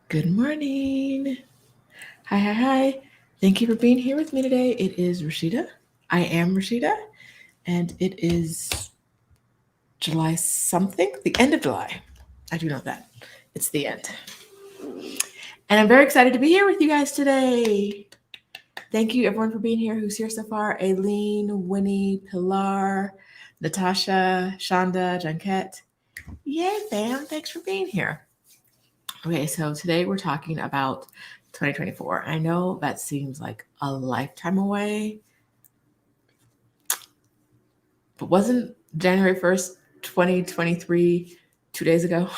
Good morning. Hi, hi, hi. Thank you for being here with me today. It is Rashida. I am Rashida, and it is July something, the end of July. I do know that. It's the end. And I'm very excited to be here with you guys today. Thank you, everyone, for being here. Who's here so far? Aileen, Winnie, Pilar, Natasha, Shonda, Junket. Yay, fam. Thanks for being here. Okay, so today we're talking about 2024. I know that seems like a lifetime away, but wasn't January 1st, 2023 2 days ago?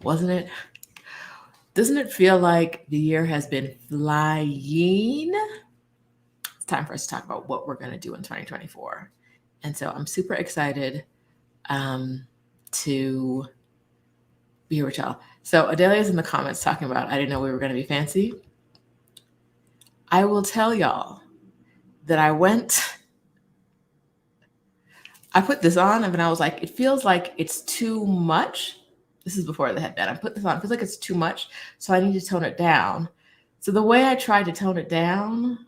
Wasn't it? Doesn't it feel like the year has been flying? It's time for us to talk about what we're going to do in 2024. And so I'm super excited to be here with y'all. So Adelia's in the comments talking about, I didn't know we were going to be fancy. I will tell y'all that I put this on and then I was like, it feels like it's too much. This is before the headband. I put this on, it feels like it's too much. So I need to tone it down. So the way I tried to tone it down,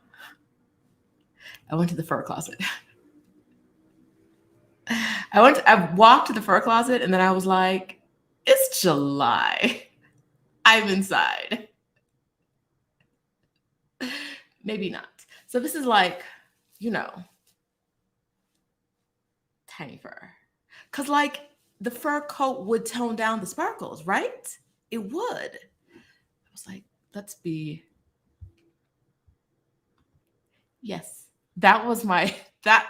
I went to the fur closet. I walked to the fur closet and then I was like, it's July. I'm inside. Maybe not. So this is like, you know, tiny fur. Cause like the fur coat would tone down the sparkles, right? It would. I was like, let's be yes. That was my that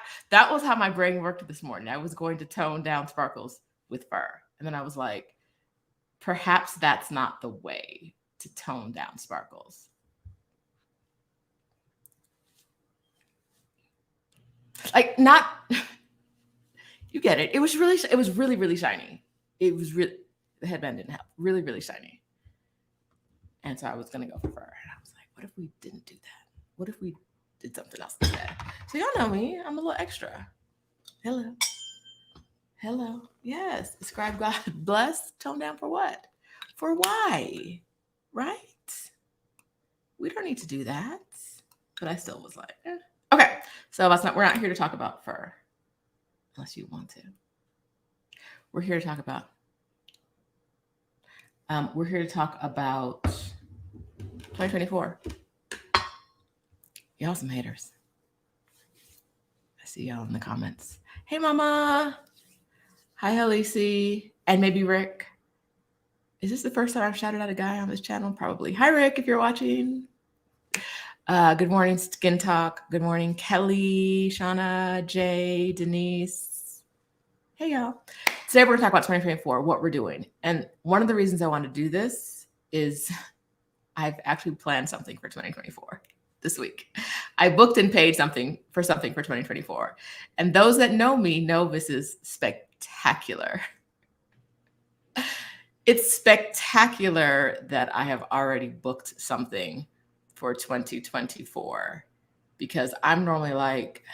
was how my brain worked this morning. I was going to tone down sparkles with fur. And then I was like, perhaps that's not the way to tone down sparkles. Like not you get it. It was really really shiny. It was really the headband didn't help. Really really shiny. And so I was going to go for fur. And I was like, what if we didn't do that? What if we did something else instead? So y'all know me. I'm a little extra. Hello. Hello. Yes. Describe God bless. Tone down for what? For why? Right? We don't need to do that. But I still was like, eh. Okay. So we're not here to talk about fur. Unless you want to. We're here to talk about we're here to talk about 2024. Y'all some haters. I see y'all in the comments. Hey mama. Hi Halisi. And maybe Rick. Is this the first time I've shouted out a guy on this channel? Probably. Hi Rick, if you're watching. Good morning, Skin Talk. Good morning, Kelly, Shauna, Jay, Denise. Hey, y'all. Today we're going to talk about 2024, what we're doing. And one of the reasons I want to do this is I've actually planned something for 2024 this week. I booked and paid something for 2024. And those that know me know this is spectacular. It's spectacular that I have already booked something for 2024 because I'm normally like,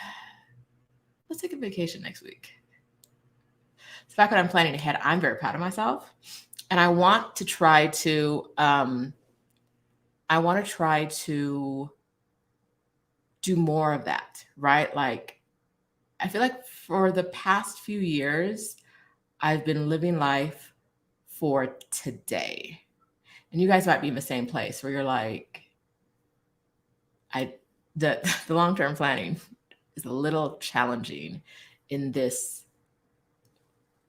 let's take a vacation next week. The fact that I'm planning ahead, I'm very proud of myself. And I want to try to do more of that, right? Like I feel like for the past few years, I've been living life for today. And you guys might be in the same place where you're like, the the long-term planning is a little challenging in this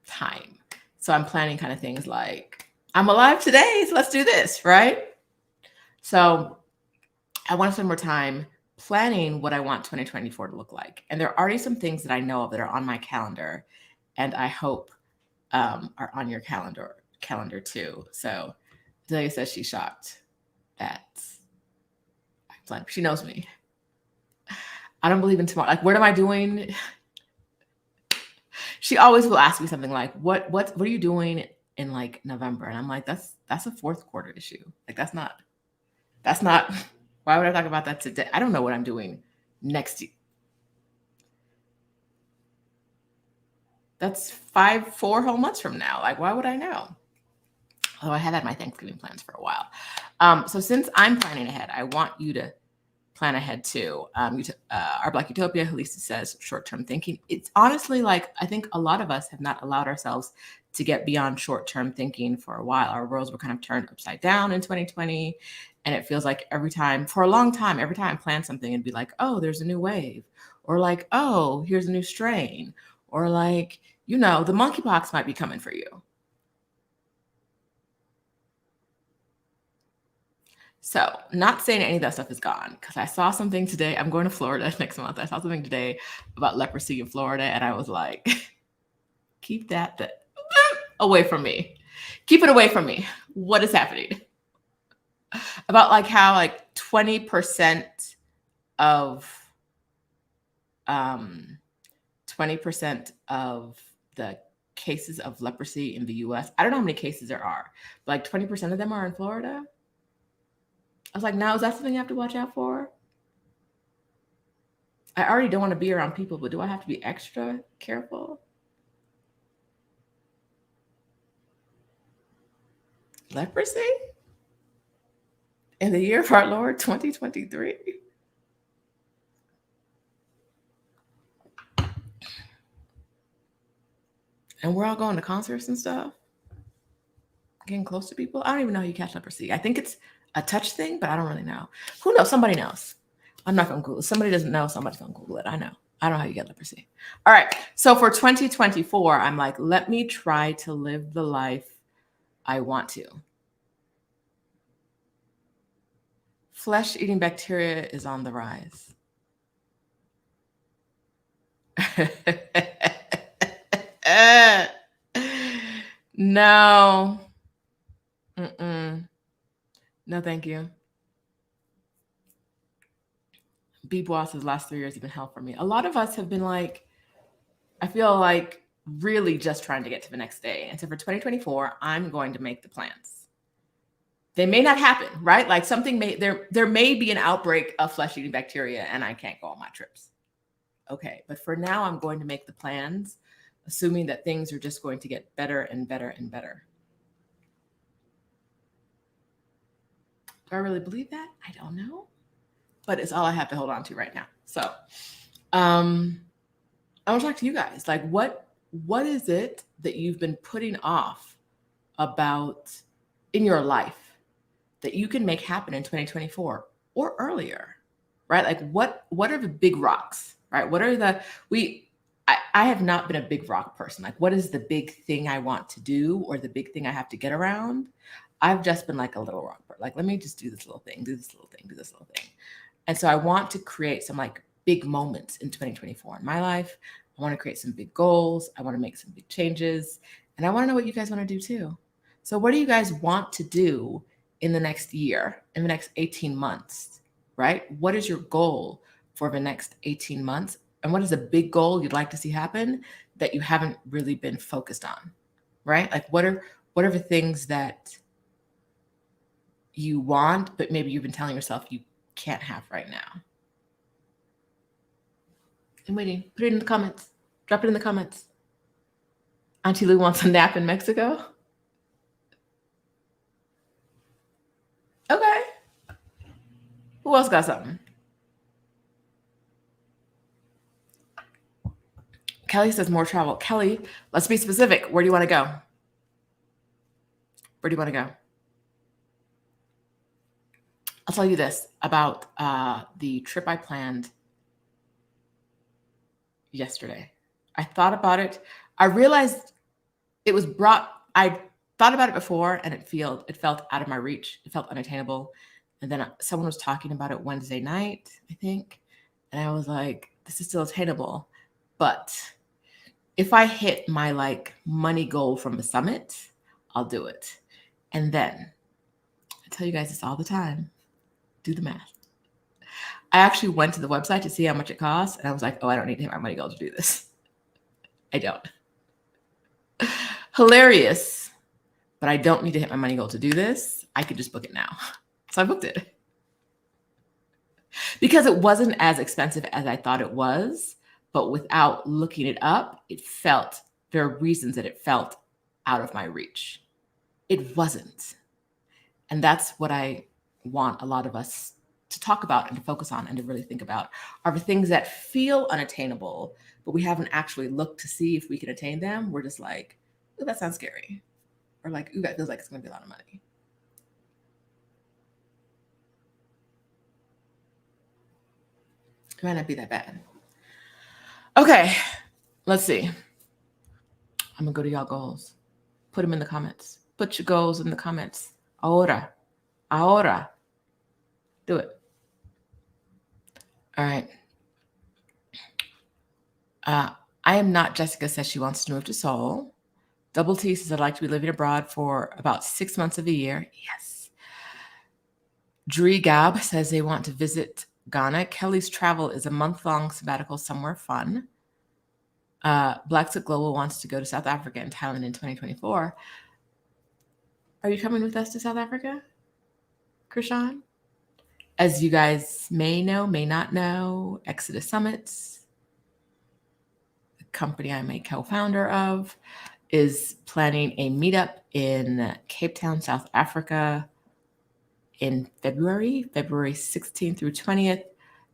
time. So I'm planning kind of things like I'm alive today, so let's do this, right? So I want to spend more time planning what I want 2024 to look like. And there are already some things that I know of that are on my calendar and I hope are on your calendar too. So Delia says she's shocked that I planned. She knows me. I don't believe in tomorrow. Like, what am I doing? She always will ask me something like, "What are you doing in like November?" And I'm like, "That's a fourth quarter issue. Like, that's not. Why would I talk about that today? I don't know what I'm doing next year. That's 4 whole months from now. Like, why would I know?" Although I have had my Thanksgiving plans for a while. So since I'm planning ahead, I want you to plan ahead too. Our Black Utopia, Halisa says, short-term thinking. It's honestly like, I think a lot of us have not allowed ourselves to get beyond short-term thinking for a while. Our worlds were kind of turned upside down in 2020. And it feels like every time, for a long time, every time I plan something, it'd be like, oh, there's a new wave. Or like, oh, here's a new strain. Or like, the monkeypox might be coming for you. So, not saying any of that stuff is gone, because I saw something today. I'm going to Florida next month. I saw something today about leprosy in Florida, and I was like, keep that away from me. Keep it away from me. What is happening? About like how like 20% of 20% of the cases of leprosy in the US, I don't know how many cases there are, but like 20% of them are in Florida. I was like, now is that something I have to watch out for? I already don't want to be around people, but do I have to be extra careful? Leprosy? In the year of our Lord, 2023? And we're all going to concerts and stuff? Getting close to people? I don't even know how you catch leprosy. I think it's a touch thing, but I don't really know. Who knows? Somebody knows. I'm not going to Google it. Somebody doesn't know. Somebody's going to Google it. I know. I don't know how you get leprosy. All right. So for 2024, I'm like, let me try to live the life I want to. Flesh-eating bacteria is on the rise. No. No, thank you. B. Boss's last 3 years have been hell for me. A lot of us have been like, I feel like really just trying to get to the next day. And so for 2024, I'm going to make the plans. They may not happen, right? Like something there may be an outbreak of flesh-eating bacteria and I can't go on my trips. Okay, but for now, I'm going to make the plans, assuming that things are just going to get better and better and better. Do I really believe that? I don't know, but it's all I have to hold on to right now. So, I want to talk to you guys. Like, what is it that you've been putting off about in your life that you can make happen in 2024 or earlier, right? Like, what are the big rocks? Right? What are I have not been a big rock person. Like, what is the big thing I want to do or the big thing I have to get around? I've just been like a little rock person. Like, let me just do this little thing, do this little thing, do this little thing. And so I want to create some like big moments in 2024 in my life. I want to create some big goals. I want to make some big changes. And I want to know what you guys want to do too. So what do you guys want to do in the next year, in the next 18 months, right? What is your goal for the next 18 months? And what is a big goal you'd like to see happen that you haven't really been focused on, right? Like what are the things that you want, but maybe you've been telling yourself you can't have right now? I'm waiting. Put it in the comments. Drop it in the comments. Auntie Lou wants a nap in Mexico. Okay. Who else got something? Kelly says more travel. Kelly, let's be specific. Where do you want to go? Where do you want to go? I'll tell you this about the trip I planned yesterday. I thought about it. I realized I thought about it before and it felt out of my reach. It felt unattainable. And then someone was talking about it Wednesday night, I think. And I was like, this is still attainable. But if I hit my like money goal from the summit, I'll do it. And then I tell you guys this all the time. Do the math. I actually went to the website to see how much it costs. And I was like, oh, I don't need to hit my money goal to do this. I don't. Hilarious. But I don't need to hit my money goal to do this. I could just book it now. So I booked it. Because it wasn't as expensive as I thought it was. But without looking it up, there are reasons that it felt out of my reach. It wasn't. And that's what I want a lot of us to talk about and to focus on and to really think about are the things that feel unattainable, but we haven't actually looked to see if we can attain them. We're just like, ooh, that sounds scary. Or like, ooh, that feels like it's going to be a lot of money. It might not be that bad. Okay, let's see. I'm going to go to y'all goals. Put them in the comments. Put your goals in the comments. Ahora. Ahora. Do it. All right. I am not Jessica says she wants to move to Seoul. Double T says I'd like to be living abroad for about 6 months of the year. Yes. Dree Gab says they want to visit Ghana. Kelly's travel is a month-long sabbatical somewhere fun. Black Silk Global wants to go to South Africa and Thailand in 2024. Are you coming with us to South Africa, Krishan? As you guys may know, may not know, Exodus Summits, the company I'm a co-founder of, is planning a meetup in Cape Town, South Africa in February 16th through 20th,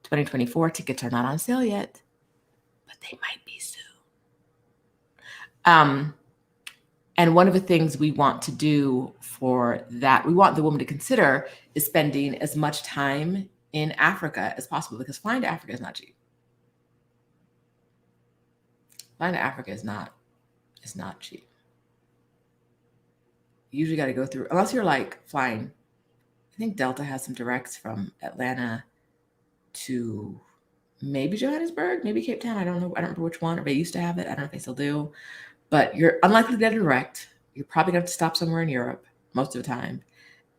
2024. Tickets are not on sale yet, but they might be soon. And one of the things we want to do for that, we want the woman to consider is spending as much time in Africa as possible, because flying to Africa is not cheap. Flying to Africa is not cheap. You usually got to go through, unless you're like flying, I think Delta has some directs from Atlanta to maybe Johannesburg, maybe Cape Town. I don't know. I don't remember which one, or they used to have it. I don't know if they still do. But you're unlikely to get a direct. You're probably going to have to stop somewhere in Europe most of the time,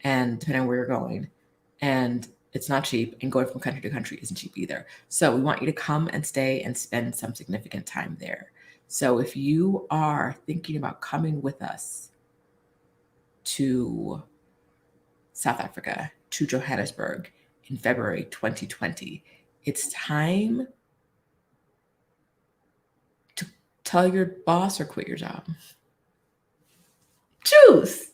and depending on where you're going. And it's not cheap, and going from country to country isn't cheap either. So we want you to come and stay and spend some significant time there. So if you are thinking about coming with us to South Africa, to Johannesburg in February 2020, it's time to tell your boss or quit your job. Choose.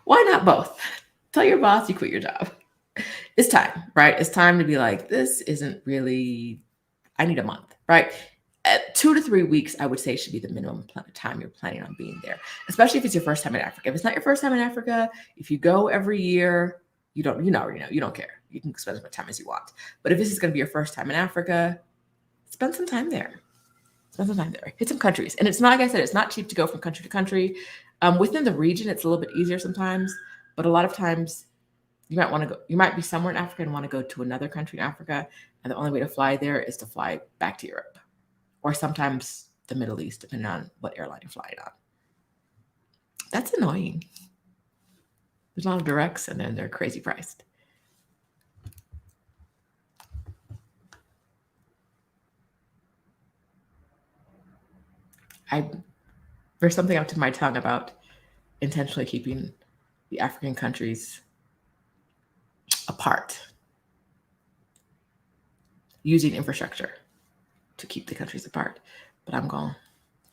Why not both? Tell your boss you quit your job. It's time, right? It's time to be like, this isn't really, I need a month, right? At 2 to 3 weeks, I would say, should be the minimum time you're planning on being there, especially if it's your first time in Africa. If it's not your first time in Africa, if you go every year, you already know, you don't care. You can spend as much time as you want. But if this is going to be your first time in Africa, spend some time there. Spend some time there. Hit some countries. And it's not, like I said, it's not cheap to go from country to country. Within the region, it's a little bit easier sometimes, but a lot of times you might want to go, you might be somewhere in Africa and want to go to another country in Africa, and the only way to fly there is to fly back to Europe, or sometimes the Middle East, depending on what airline you're flying on. That's annoying. There's a lot of directs, and then they're crazy priced. There's something up to my tongue about intentionally keeping the African countries apart, using infrastructure to keep the countries apart. But I'm going to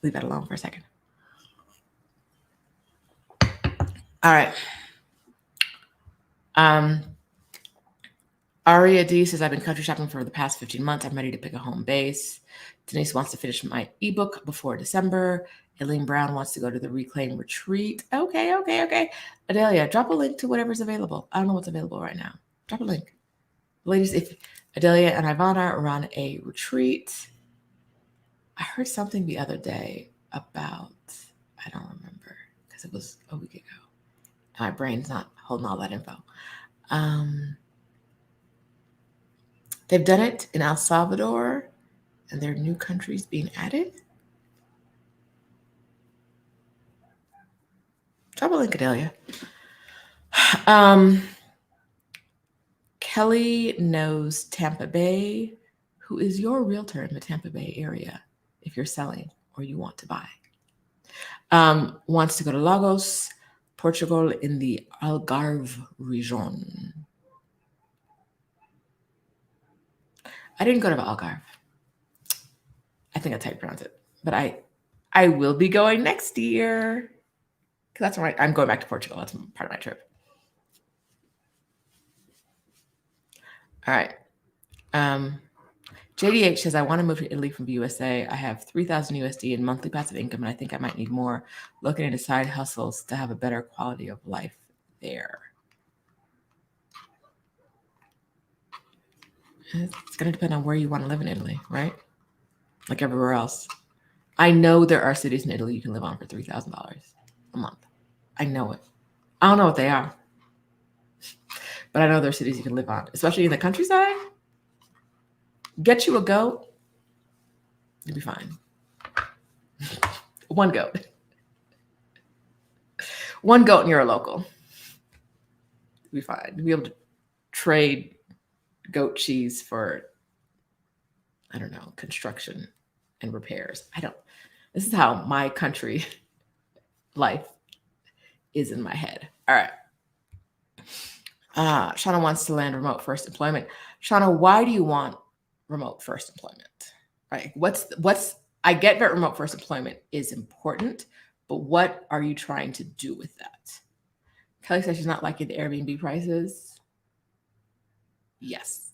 leave that alone for a second. All right. Aria D says, I've been country shopping for the past 15 months. I'm ready to pick a home base. Denise wants to finish my ebook before December. Aileen Brown wants to go to the Reclaim Retreat. Okay. Adelia, drop a link to whatever's available. I don't know what's available right now. Drop a link. Ladies, if Adelia and Ivana run a retreat, I heard something the other day about, I don't remember because it was a week ago. My brain's not holding all that info. They've done it in El Salvador, and there are new countries being added. Drop a link, Adelia. Kelly knows Tampa Bay. Who is your realtor in the Tampa Bay area if you're selling or you want to buy? Wants to go to Lagos, Portugal, in the Algarve region. I didn't go to the Algarve. I think that's how you pronounce it. But I will be going next year That's right. I'm going back to Portugal. That's part of my trip. All right. JDH says, I want to move to Italy from the USA. I have 3,000 USD in monthly passive income, and I think I might need more. Looking into side hustles to have a better quality of life there. It's going to depend on where you want to live in Italy, right? Like everywhere else. I know there are cities in Italy you can live on for $3,000 a month. I know it. I don't know what they are, but I know there are cities you can live on, especially in the countryside. Get you a goat, you'll be fine. One goat. One goat and you're a local. You'll be fine. You'll be able to trade goat cheese for, I don't know, construction and repairs. This is how my country life is in my head. All right. Shauna wants to land remote first employment. Shauna, why do you want remote first employment? Right? I get that remote first employment is important, but what are you trying to do with that? Kelly says she's not liking the Airbnb prices. Yes.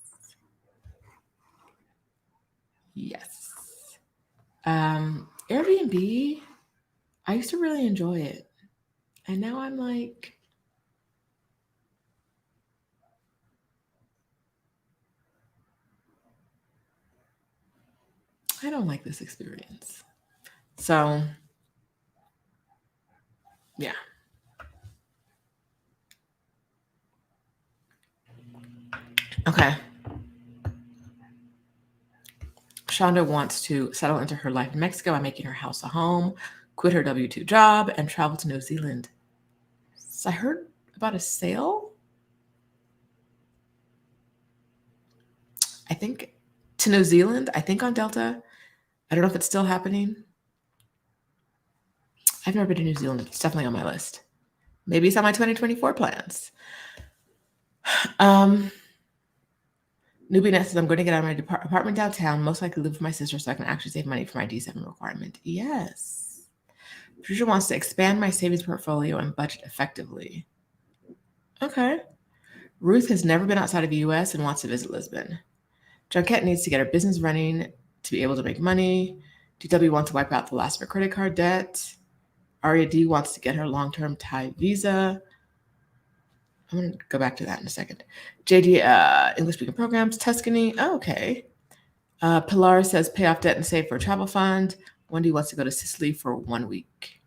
Airbnb, I used to really enjoy it. And now I'm like, I don't like this experience. So, yeah. Okay. Shonda wants to settle into her life in Mexico by making her house a home, quit her W-2 job, and travel to New Zealand. So I heard about a sale. I think to New Zealand, I think on Delta. I don't know if it's still happening. I've never been to New Zealand. It's definitely on my list. Maybe it's on my 2024 plans. Newbie Net says, I'm going to get out of my apartment downtown, most likely live with my sister so I can actually save money for my D7 requirement. Yes. Patricia wants to expand my savings portfolio and budget effectively. Okay. Ruth has never been outside of the U.S. and wants to visit Lisbon. Jonquette needs to get her business running to be able to make money. DW wants to wipe out the last of her credit card debt. Aria D wants to get her long-term Thai visa. I'm going to go back to that in a second. JD, English-speaking programs, Tuscany. Oh, okay. Pilar says pay off debt and save for a travel fund. Wendy wants to go to Sicily for 1 week.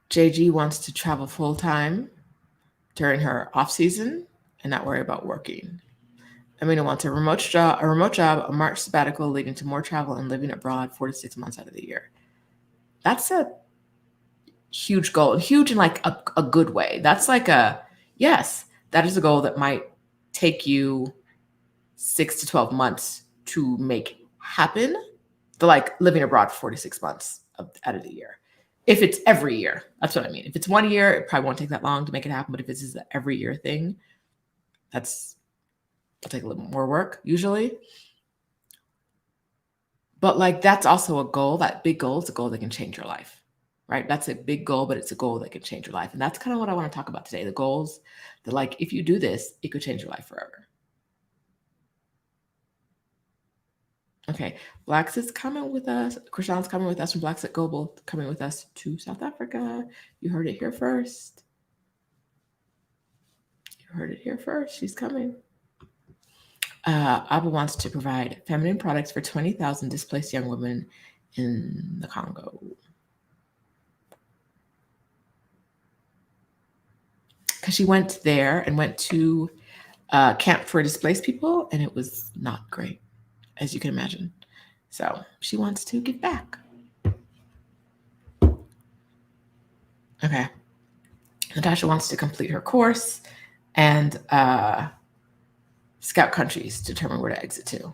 JG wants to travel full-time during her off-season and not worry about working. Amina wants a remote job, a March sabbatical leading to more travel and living abroad 4 to 6 months out of the year. That's a huge goal, huge in like a good way. That's like yes, that is a goal that might take you 6 to 12 months to make happen. The like living abroad for 4 to 6 months out of the year. If it's every year, that's what I mean. If it's 1 year, it probably won't take that long to make it happen. But if this is an every year thing, it'll take a little more work usually. But like that's also a goal. That big goal is a goal that can change your life, right? That's a big goal, but it's a goal that can change your life. And that's kind of what I want to talk about today. The goals that like, if you do this, it could change your life forever. Okay, Blackset's coming with us. Krishan's coming with us from Blackset Global, coming with us to South Africa. You heard it here first. She's coming. Abba wants to provide feminine products for 20,000 displaced young women in the Congo. Because she went there and went to camp for displaced people, and it was not great, as you can imagine. So she wants to give back. Okay. Natasha wants to complete her course and scout countries to determine where to exit to.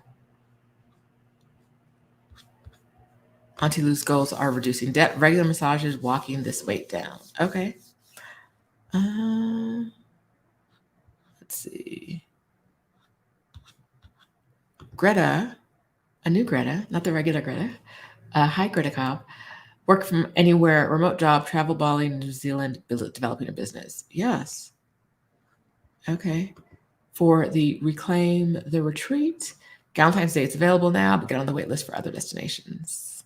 Auntie Lou's goals are reducing debt, regular massages, walking this weight down. Okay. Let's see. Greta, a new Greta, not the regular Greta, Hi, Greta Cobb. Work from anywhere, remote job, travel Bali, New Zealand, developing a business. Yes. Okay. For the Reclaim the Retreat, Valentine's Day, it's available now, but get on the wait list for other destinations.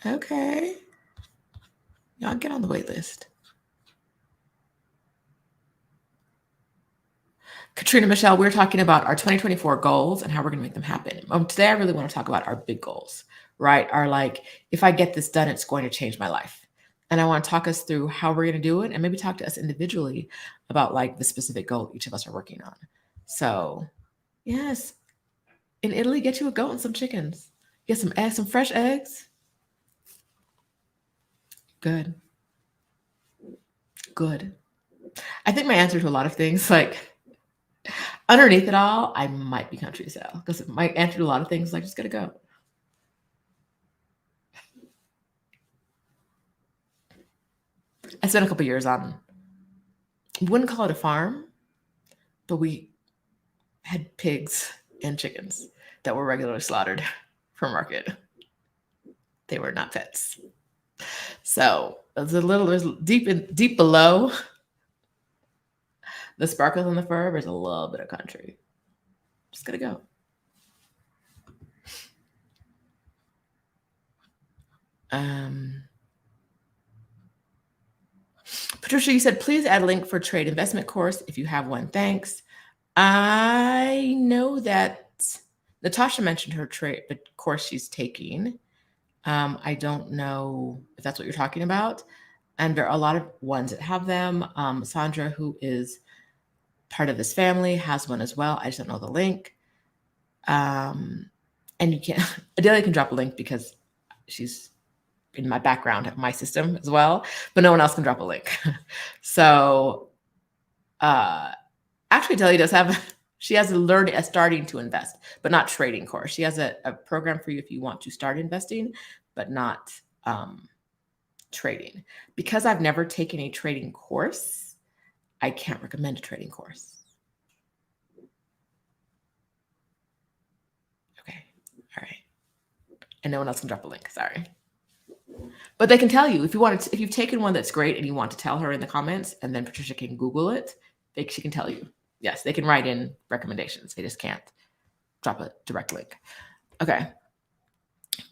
Okay. Y'all get on the wait list. Katrina Michelle, we're talking about our 2024 goals and how we're going to make them happen. Today, I really want to talk about our big goals, right? Our like, if I get this done, it's going to change my life. And I want to talk us through how we're going to do it and maybe talk to us individually about like the specific goal each of us are working on. So, yes, in Italy, get you a goat and some chickens. Get some eggs, some fresh eggs. Good. Good. I think my answer to a lot of things, like underneath it all, I might be country style because my answer to a lot of things, like just gotta go. I spent a couple years on, we wouldn't call it a farm, but we had pigs and chickens that were regularly slaughtered for market. They were not pets. So there's deep below the sparkles on the fur, there's a little bit of country. Just gotta go. Patricia, you said please add a link for trade investment course if you have one. Thanks. I know that Natasha mentioned her trade the course she's taking. I don't know if that's what you're talking about. And there are a lot of ones that have them. Sandra, who is part of this family, has one as well. I just don't know the link. And you can't, Adelia can drop a link because she's in my background, my system as well, but no one else can drop a link. So actually Adelia does have, she has a starting to invest, but not trading course. She has a program for you if you want to start investing, but not trading. Because I've never taken a trading course, I can't recommend a trading course. Okay, all right. And no one else can drop a link, sorry. But they can tell you if you want to, if you've taken one that's great and you want to tell her in the comments, and then Patricia can Google it, she can tell you. Yes, they can write in recommendations. They just can't drop a direct link. Okay.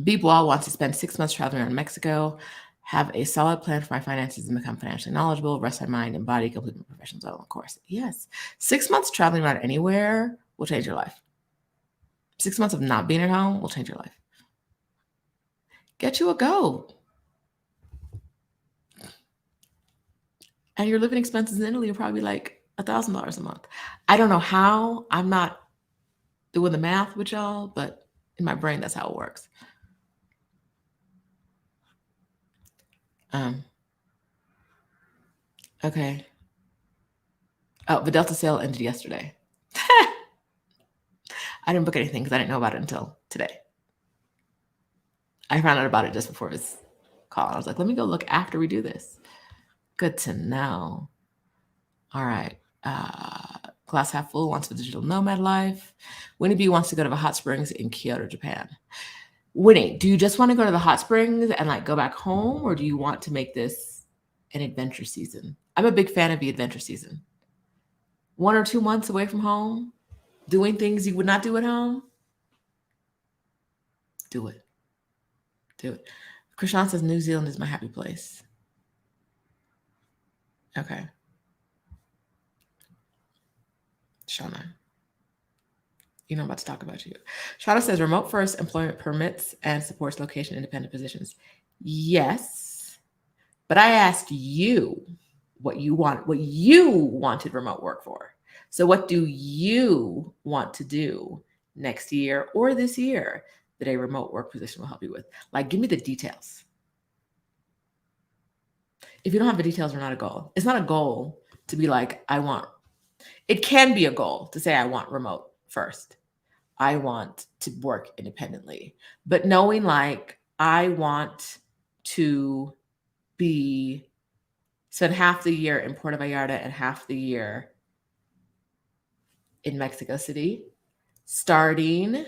B. Bois wants to spend 6 months traveling around Mexico, have a solid plan for my finances and become financially knowledgeable, rest my mind and body, complete my professional development course. Yes. 6 months traveling around anywhere will change your life. 6 months of not being at home will change your life. Get you a goat. And your living expenses in Italy are probably like $1,000 a month. I don't know how. I'm not doing the math with y'all, but in my brain, that's how it works. Okay. Oh, the Delta sale ended yesterday. I didn't book anything because I didn't know about it until today. I found out about it just before this call. I was like, let me go look after we do this. Good to know. All right. Glass half full wants the digital nomad life. Winnie B wants to go to the hot springs in Kyoto, Japan. Winnie, do you just want to go to the hot springs and like go back home, or do you want to make this an adventure season? I'm a big fan of the adventure season. 1 or 2 months away from home, doing things you would not do at home. Do it. Do it. Krishan says New Zealand is my happy place. Okay. Shauna, you know I'm about to talk about you. Shauna says remote first employment permits and supports location independent positions. Yes, but I asked you what you wanted remote work for. So what do you want to do next year or this year that a remote work position will help you with? Like, give me the details. If you don't have the details, they're not a goal. It's not a goal to be like, it can be a goal to say I want remote first. I want to work independently. But knowing like I want to spend half the year in Puerto Vallarta and half the year in Mexico City, starting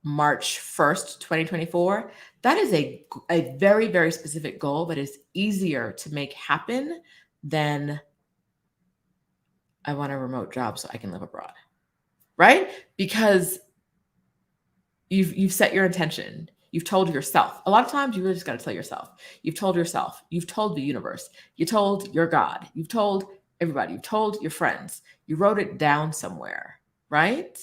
March 1st, 2024. That is a very, very specific goal that is easier to make happen than I want a remote job so I can live abroad, right? Because you've set your intention. You've told yourself. A lot of times you really just got to tell yourself. You've told yourself. You've told the universe. You told your God. You've told everybody. You've told your friends. You wrote it down somewhere, right?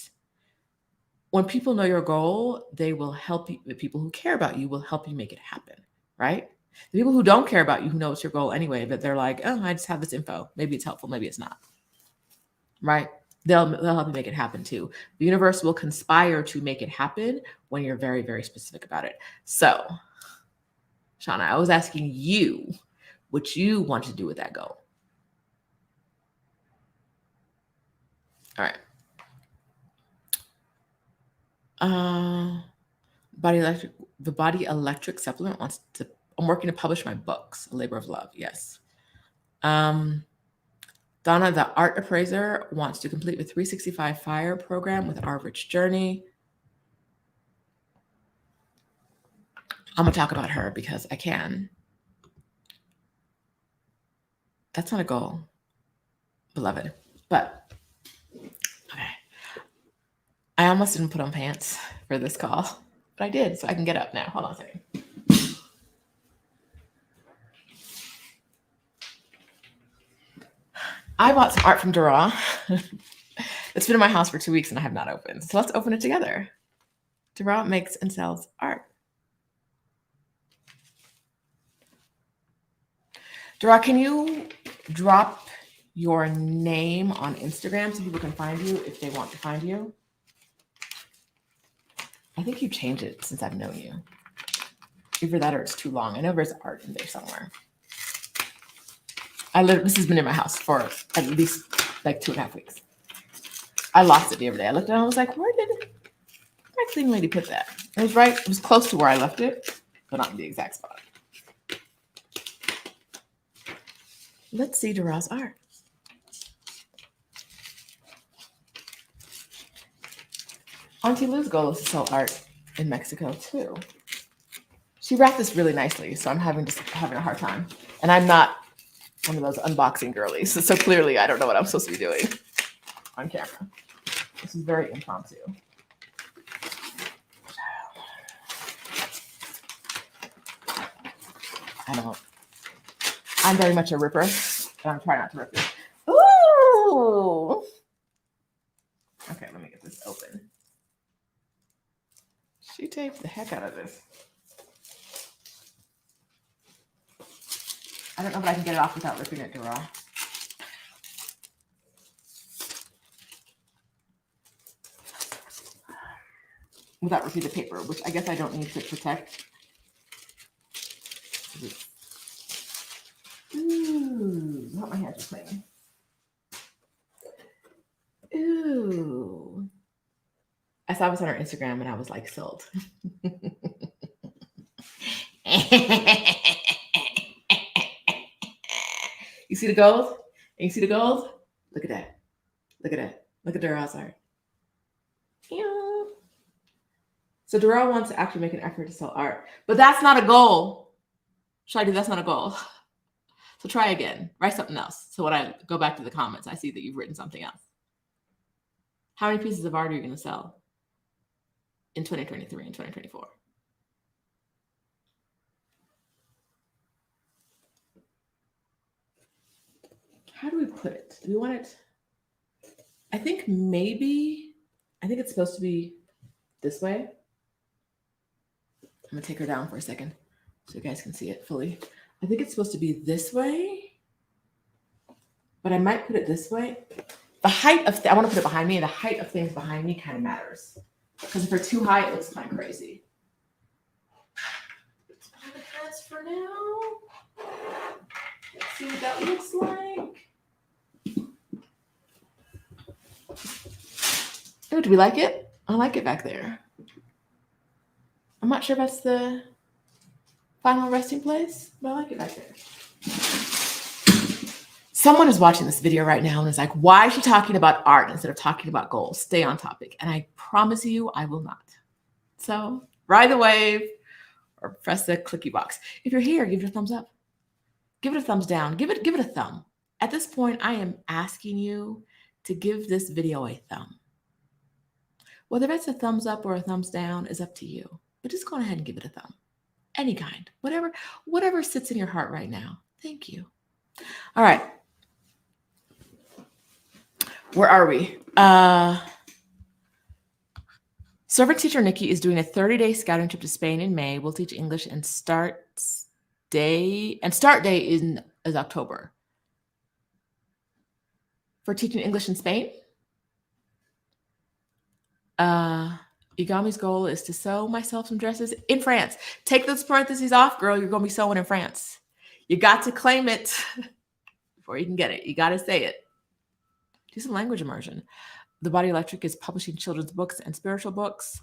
When people know your goal, they will help you. The people who care about you will help you make it happen, right? The people who don't care about you, who know it's your goal anyway, but they're like, oh, I just have this info. Maybe it's helpful. Maybe it's not, right? They'll help you make it happen too. The universe will conspire to make it happen when you're very, very specific about it. So, Shauna, I was asking you what you want to do with that goal. All right. The Body Electric supplement wants to. I'm working to publish my books, A Labor of Love. Yes. Donna, the art appraiser, wants to complete the 365 FIRE program with Our Rich Journey. I'm going to talk about her because I can. That's not a goal, beloved. But, okay. I almost didn't put on pants for this call, but I did, so I can get up now. Hold on a second. I bought some art from Dara. It's been in my house for 2 weeks and I have not opened. So let's open it together. Dara makes and sells art. Dara, can you drop your name on Instagram so people can find you if they want to find you? I think you changed it since I've known you. Either that or it's too long. I know there's art in there somewhere. This has been in my house for at least like 2.5 weeks. I lost it the other day. I looked at it and I was like, where did my clean lady put that? It was right. It was close to where I left it, but not in the exact spot. Let's see Dara's art. Auntie Lou's goal is to sell art in Mexico too. She wrapped this really nicely, so I'm having a hard time. And I'm not one of those unboxing girlies, so clearly I don't know what I'm supposed to be doing on camera. This is very impromptu. I'm very much a ripper, and I'm trying not to rip it. Ooh! Okay, let me get this open. She taped the heck out of this. I don't know if I can get it off without ripping it to raw. Without ripping the paper, which I guess I don't need to protect. Ooh, not my hands are clean. Ooh. I saw this on her Instagram and I was like sold. You see the gold? And you see the gold? Look at that. Look at that. Look at Dara's art. Yeah. So Dara wants to actually make an effort to sell art, but that's not a goal. Shadi, that's not a goal. So try again. Write something else. So when I go back to the comments, I see that you've written something else. How many pieces of art are you going to sell in 2023 and 2024? How do we put it? Do we want it? I think it's supposed to be this way. I'm going to take her down for a second so you guys can see it fully. I think it's supposed to be this way, but I might put it this way. The height of I want to put it behind me, and the height of things behind me kind of matters. Because if they're too high, it looks kind of crazy. Let's put the hats for now. Let's see what that looks like. Oh, do we like it? I like it back there. I'm not sure if that's the final resting place, but I like it back there. Someone is watching this video right now and is like, why is she talking about art instead of talking about goals? Stay on topic. And I promise you, I will not. So ride the wave or press the clicky box. If you're here, give it a thumbs up. Give it a thumbs down. Give it a thumb. At this point, I am asking you to give this video a thumb. Whether it's a thumbs up or a thumbs down is up to you. But just go ahead and give it a thumb. Any kind. Whatever sits in your heart right now. Thank you. All right. Where are we? Servant teacher Nikki is doing a 30-day scouting trip to Spain in May. We'll teach English and start day is October. For teaching English in Spain? Igami's goal is to sew myself some dresses in France. Take those parentheses off, girl. You're going to be sewing in France. You got to claim it before you can get it. You got to say it. Do some language immersion. The Body Electric is publishing children's books and spiritual books.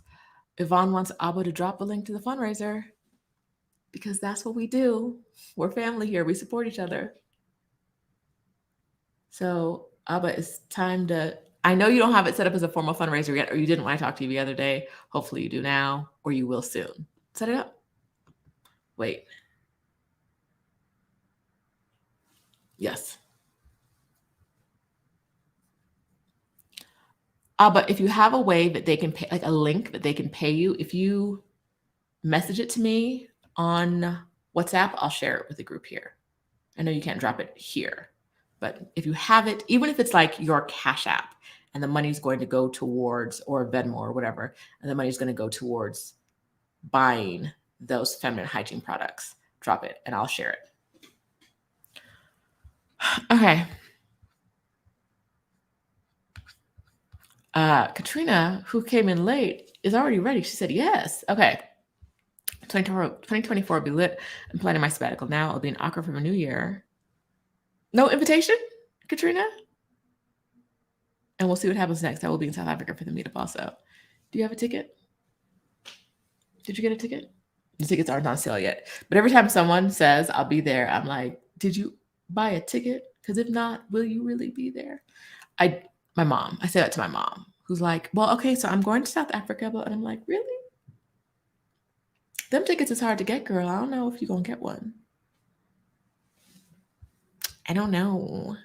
Yvonne wants Abba to drop a link to the fundraiser because that's what we do. We're family here. We support each other. So Abba, it's time to... I know you don't have it set up as a formal fundraiser yet, or you didn't when I talked to you the other day. Hopefully you do now, or you will soon. Set it up. Wait. Yes. But if you have a way that they can pay, like a link that they can pay you, if you message it to me on WhatsApp, I'll share it with the group here. I know you can't drop it here, but if you have it, even if it's like your Cash App and the money's going to go towards, or Venmo or whatever, and the money's going to go towards buying those feminine hygiene products, drop it and I'll share it. Okay. Katrina, who came in late, is already ready. She said yes. Okay. 2024 will be lit. I'm planning my sabbatical now. It'll be an Accra from a new year. No invitation, Katrina? And we'll see what happens next. I will be in South Africa for the meetup also. Do you have a ticket? Did you get a ticket? The tickets aren't on sale yet. But every time someone says, I'll be there, I'm like, did you buy a ticket? Because if not, will you really be there? My mom, I say that to my mom, who's like, well, okay, so I'm going to South Africa, but I'm like, really? Them tickets is hard to get, girl. I don't know if you're going to get one. I don't know.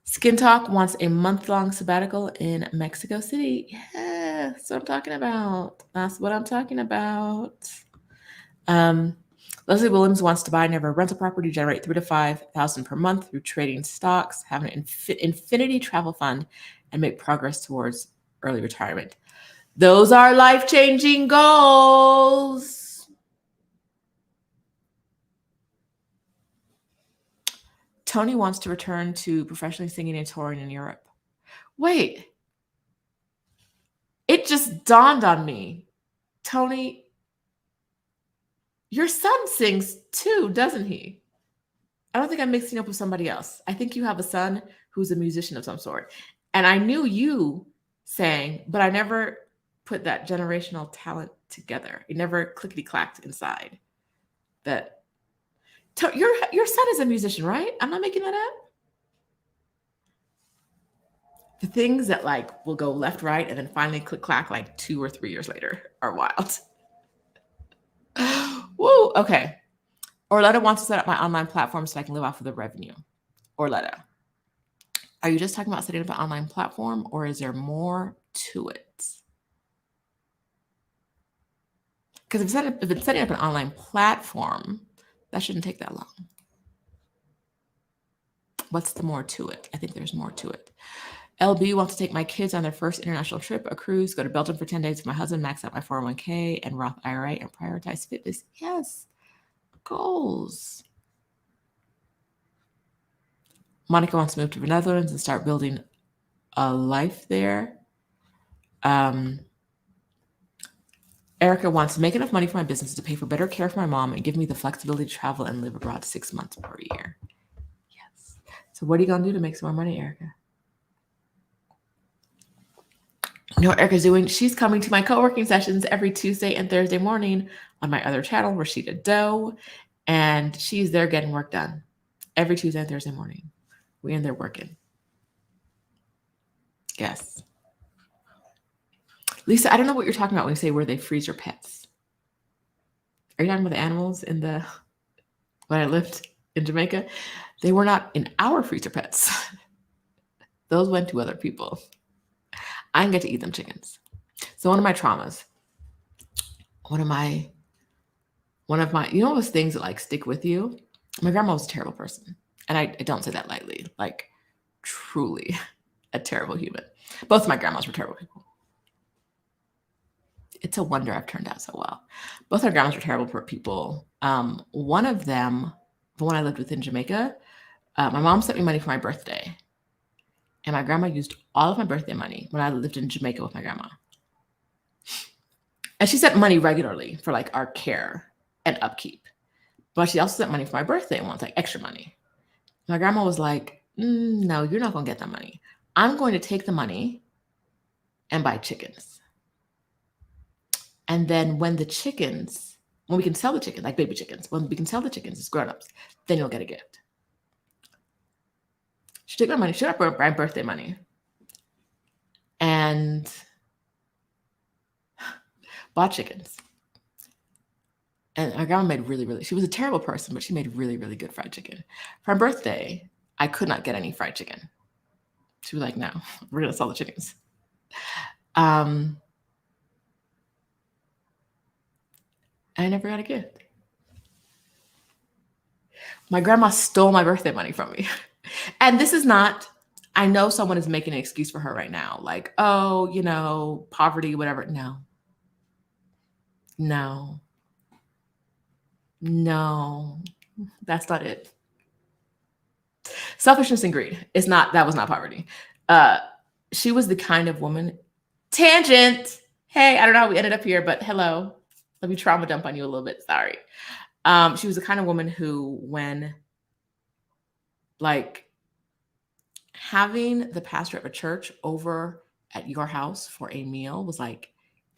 Skin Talk wants a month-long sabbatical in Mexico City. Yeah, that's what I'm talking about. That's what I'm talking about. Leslie Williams wants to buy and never rental property, generate $3,000 to $5,000 per month through trading stocks, have an infinity travel fund, and make progress towards early retirement. Those are life-changing goals. Tony wants to return to professionally singing and touring in Europe. Wait. It just dawned on me. Tony, your son sings too, doesn't he? I don't think I'm mixing up with somebody else. I think you have a son who's a musician of some sort. And I knew you sang, but I never put that generational talent together. It never clickety-clacked inside. That your son is a musician, right? I'm not making that up. The things that like will go left, right, and then finally click-clack like 2 or 3 years later are wild. Woo, okay. Orletta wants to set up my online platform so I can live off of the revenue. Orletta, are you just talking about setting up an online platform, or is there more to it? Because if it's setting up an online platform, that shouldn't take that long. What's the more to it? I think there's more to it. LB wants to take my kids on their first international trip, a cruise, go to Belgium for 10 days with my husband, max out my 401k and Roth IRA, and prioritize fitness. Yes. Goals. Monica wants to move to the Netherlands and start building a life there. Erica wants to make enough money for my business to pay for better care for my mom and give me the flexibility to travel and live abroad 6 months per year. Yes. So what are you going to do to make some more money, Erica? You know what Erica's doing? She's coming to my co-working sessions every Tuesday and Thursday morning on my other channel, Rashida Doe, and she's there getting work done every Tuesday and Thursday morning. We're in there working. Yes. Lisa, I don't know what you're talking about when you say where they freeze your pets. Are you talking about the animals in the when I lived in Jamaica? They were not in our freezer pets. Those went to other people. I didn't get to eat them chickens. So one of my traumas, one of my, you know those things that like stick with you? My grandma was a terrible person. And I don't say that lightly, like truly a terrible human. Both of my grandmas were terrible people. It's a wonder I've turned out so well. Both our grandmas were terrible people. One of them, the one I lived with in Jamaica, my mom sent me money for my birthday. And my grandma used all of my birthday money when I lived in Jamaica with my grandma. And she sent money regularly for like our care and upkeep. But she also sent money for my birthday once, like extra money. My grandma was like, no, you're not going to get that money. I'm going to take the money and buy chickens. And then when we can sell the chickens, like baby chickens, when we can sell the chickens as grown-ups, then you'll get a gift. She took my money, she took my birthday money, and bought chickens. And our grandma made she was a terrible person, but she made really, really good fried chicken. For my birthday, I could not get any fried chicken. She was like, no, we're going to sell the chickens. I never got a gift. My grandma stole my birthday money from me. And this is not, I know someone is making an excuse for her right now. Like, oh, poverty, whatever. No, that's not it. Selfishness and greed. That was not poverty. She was the kind of woman, tangent. Hey, I don't know how we ended up here, but hello. Let me trauma dump on you a little bit. Sorry. She was the kind of woman who, when like having the pastor of a church over at your house for a meal was like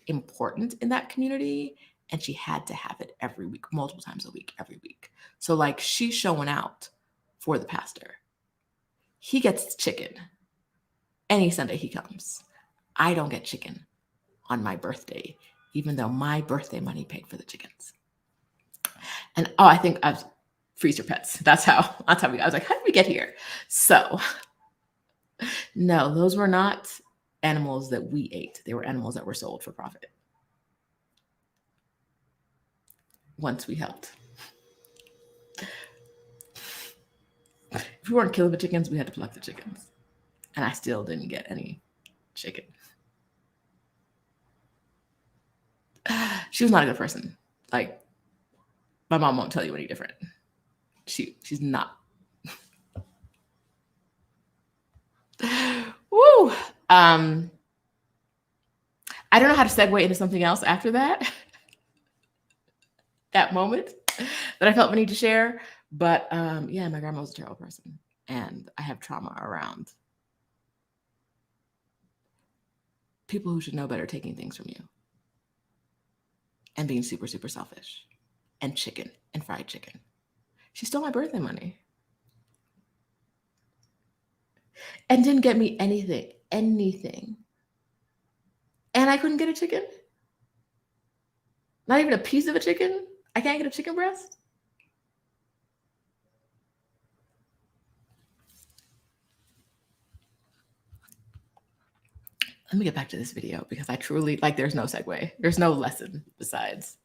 important in that community. And she had to have it every week, multiple times a week, every week. So like she's showing out for the pastor. He gets chicken any Sunday he comes. I don't get chicken on my birthday, even though my birthday money paid for the chickens. And I think I've freezer pets. That's how I was like, how did we get here? So no, those were not animals that we ate. They were animals that were sold for profit. Once we helped. If we weren't killing the chickens, we had to pluck the chickens. And I still didn't get any chicken. She was not a good person. Like, my mom won't tell you any different. She's not. Woo! I don't know how to segue into something else after that. That moment that I felt the need to share. But yeah, my grandma was a terrible person. And I have trauma around people who should know better taking things from you. And being super, super selfish. And chicken and fried chicken. She stole my birthday money. And didn't get me anything. And I couldn't get a chicken. Not even a piece of a chicken. I can't get a chicken breast. Let me get back to this video because I truly, like, there's no segue. There's no lesson besides.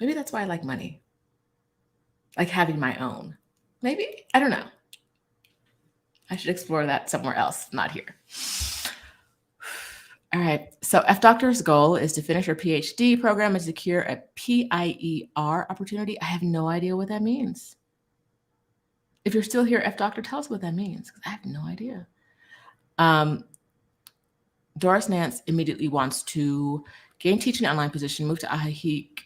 Maybe that's why I like money. Like having my own. Maybe. I don't know. I should explore that somewhere else, not here. All right. So F-Doctor's goal is to finish her PhD program and secure a PIER opportunity. I have no idea what that means. If you're still here, F-Doctor, tell us what that means, because I have no idea. Doris Nance immediately wants to gain teaching online position, move to Ahahik,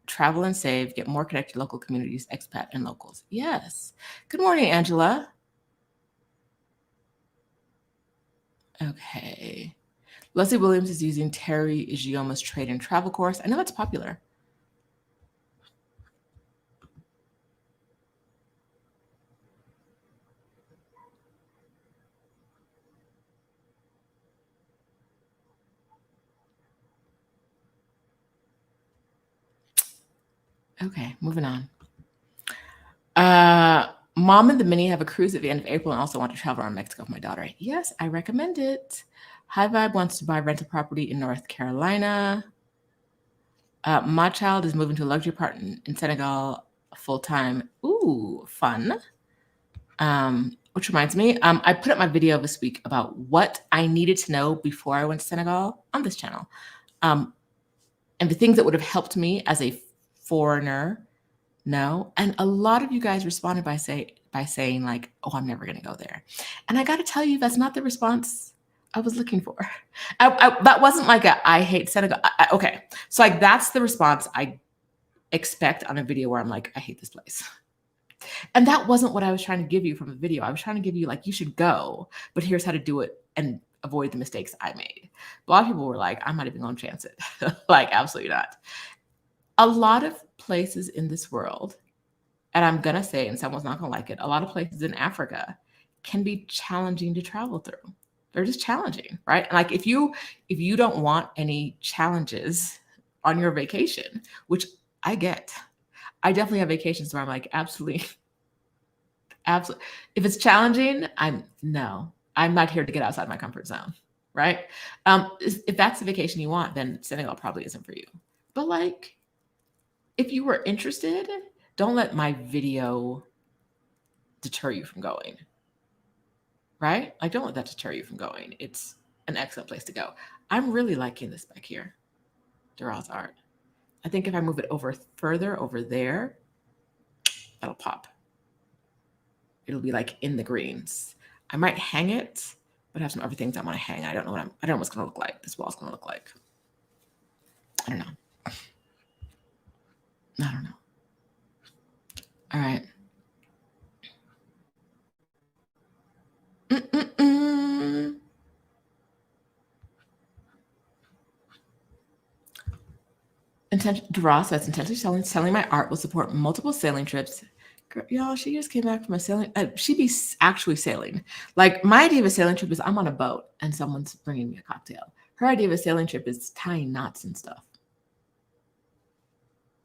travel and save, get more connected to local communities, expat, and locals. Yes. Good morning, Angela. Okay. Leslie Williams is using Terry Igioma's trade and travel course. I know that's popular. Okay, moving on. Mom and the Mini have a cruise at the end of April and also want to travel around Mexico with my daughter. Yes, I recommend it. High Vibe wants to buy rental property in North Carolina. My child is moving to a luxury apartment in Senegal full time. Ooh, fun. Which reminds me, I put up my video this week about what I needed to know before I went to Senegal on this channel. And the things that would have helped me as a foreigner. No. And a lot of you guys responded by saying like, oh, I'm never going to go there. And I got to tell you, that's not the response I was looking for. That wasn't like I hate Senegal. Okay. So like, that's the response I expect on a video where I'm like, I hate this place. And that wasn't what I was trying to give you from the video. I was trying to give you like, you should go, but here's how to do it and avoid the mistakes I made. A lot of people were like, I'm not even going to chance it. Like, absolutely not. A lot of places in this world, and I'm going to say, and someone's not going to like it, a lot of places in Africa can be challenging to travel through. They're just challenging, right? And like if you don't want any challenges on your vacation, which I get, I definitely have vacations where I'm like, absolutely. If it's challenging, I'm not here to get outside my comfort zone, right? If that's the vacation you want, then Senegal probably isn't for you. But like, if you were interested, don't let my video deter you from going, right? Like, don't let that deter you from going. It's an excellent place to go. I'm really liking this back here, Duras art. I think if I move it further over there, that'll pop. It'll be like in the greens. I might hang it, but have some other things I want to hang. I don't know what it's going to look like. This wall's going to look like. I don't know. All right. Duras says intentionally selling my art will support multiple sailing trips. Girl, y'all, she just came back from a sailing. She'd be actually sailing. Like my idea of a sailing trip is I'm on a boat and someone's bringing me a cocktail. Her idea of a sailing trip is tying knots and stuff,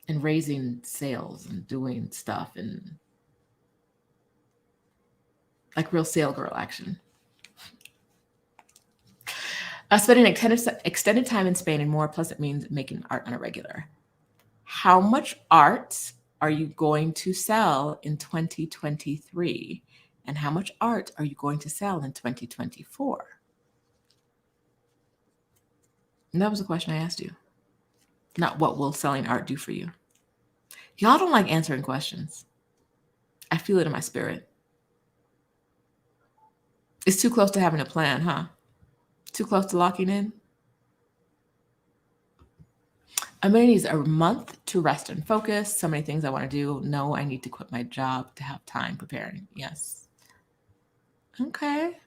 and raising sails and doing stuff and like real sail girl action. Spending extended time in Spain and more, plus it means making art on a regular. How much art are you going to sell in 2023? And how much art are you going to sell in 2024? And that was the question I asked you. Not what will selling art do for you. Y'all don't like answering questions. I feel it in my spirit. It's too close to having a plan, huh? Too close to locking in? I'm going to use a month to rest and focus. So many things I want to do. No, I need to quit my job to have time preparing. Yes. Okay.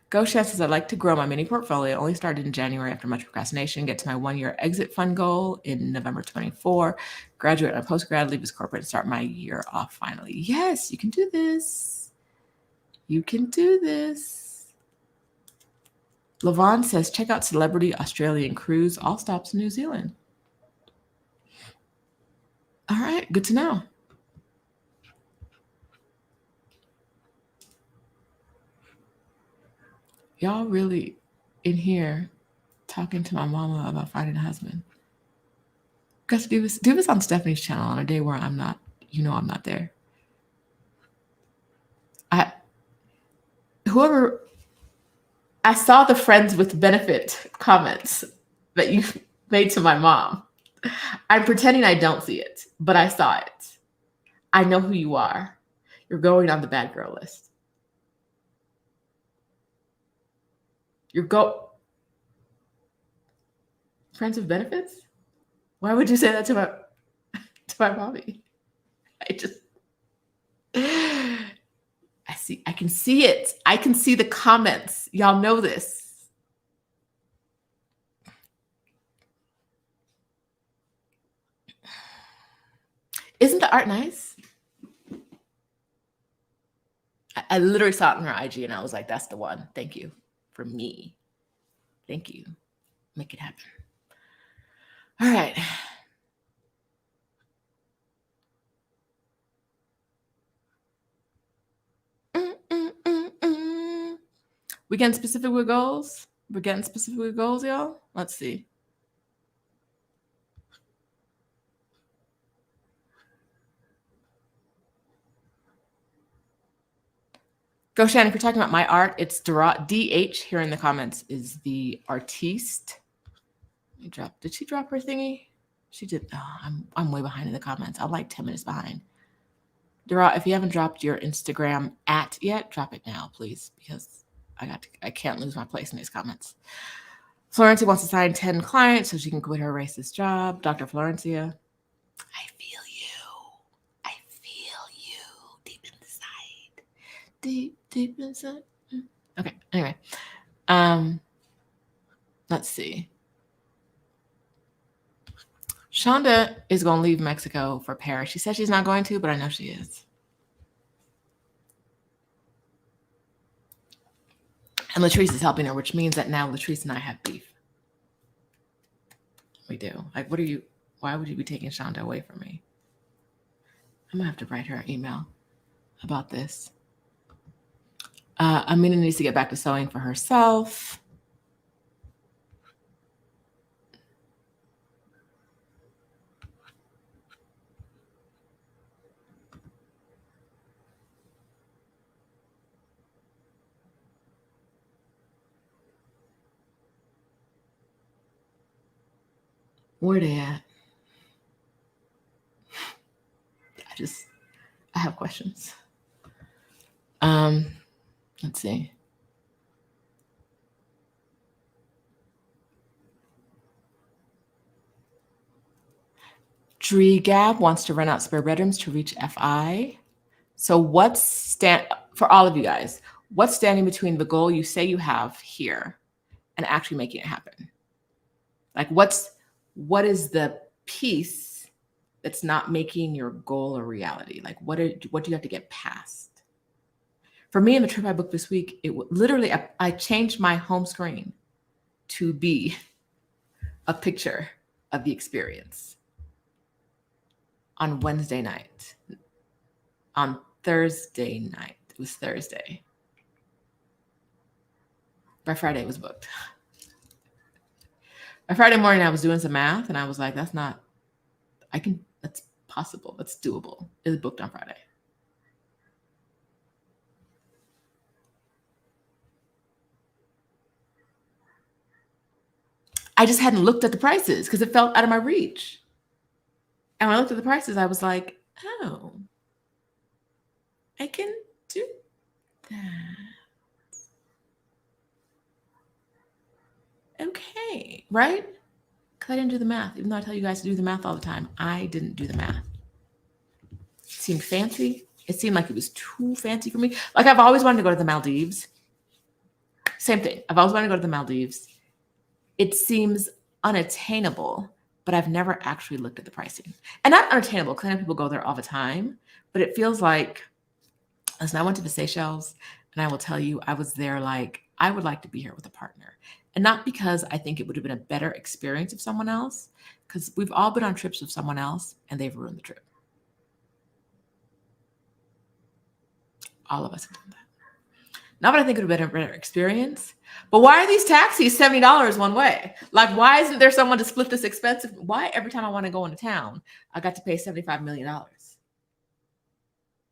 Go says, I'd like to grow my mini portfolio. Only started in January after much procrastination. Get to my 1-year exit fund goal in November 24. Graduate my postgrad, leave as corporate, and start my year off finally. Yes, you can do this. You can do this. Lavon says, check out Celebrity Australian Cruise. All stops in New Zealand. All right, good to know. Y'all really in here talking to my mama about finding a husband. Guys, do this on Stephanie's channel on a day where I'm not, I'm not there. I saw the friends with benefit comments that you made to my mom. I'm pretending I don't see it, but I saw it. I know who you are. You're going on the bad girl list. Friends with benefits? Why would you say that to my mommy? I can see it. I can see the comments. Y'all know this. Isn't the art nice? I literally saw it on her IG and I was like, that's the one. Thank you for me. Thank you. Make it happen. All right. We getting specific with goals? We're getting specific with goals, y'all? Let's see. Go, Shannon, if you're talking about my art, it's DH here in the comments is the artiste. Did she drop her thingy? She did. Oh, I'm way behind in the comments. I'm like 10 minutes behind. Dara, if you haven't dropped your Instagram @ yet, drop it now, please, because I can't lose my place in these comments. Florencia wants to sign 10 clients so she can quit her racist job. Dr. Florencia, I feel you. I feel you deep inside. Deep inside. Okay, anyway. Let's see. Shonda is going to leave Mexico for Paris. She said she's not going to, but I know she is. And Latrice is helping her, which means that now Latrice and I have beef. We do. Like, why would you be taking Shonda away from me? I'm going to have to write her an email about this. Amina needs to get back to sewing for herself. Where they at? I have questions. Let's see. Dree Gab wants to rent out spare bedrooms to reach FI. So for all of you guys, what's standing between the goal you say you have here and actually making it happen? Like what is the piece that's not making your goal a reality? Like what do you have to get past? For me, in the trip I booked this week, literally I changed my home screen to be a picture of the experience on Wednesday night. On Thursday night, it was Thursday. By Friday, it was booked. By Friday morning, I was doing some math, and I was like, that's possible. That's doable. It was booked on Friday. I just hadn't looked at the prices because it felt out of my reach. And when I looked at the prices, I was like, oh, I can do that. Okay, right? Because I didn't do the math. Even though I tell you guys to do the math all the time, I didn't do the math. It seemed fancy. It seemed like it was too fancy for me. Like I've always wanted to go to the Maldives. Same thing. I've always wanted to go to the Maldives. It seems unattainable, but I've never actually looked at the pricing. And not unattainable, because I know people go there all the time, but it feels like, listen, I went to the Seychelles, and I will tell you, I was there like, I would like to be here with a partner. And not because I think it would have been a better experience of someone else, because we've all been on trips with someone else, and they've ruined the trip. All of us have done that. Not that I think it would have been a better experience, but why are these taxis $70 one way? Like, why isn't there someone to split this expensive? Why every time I want to go into town, I got to pay $75 million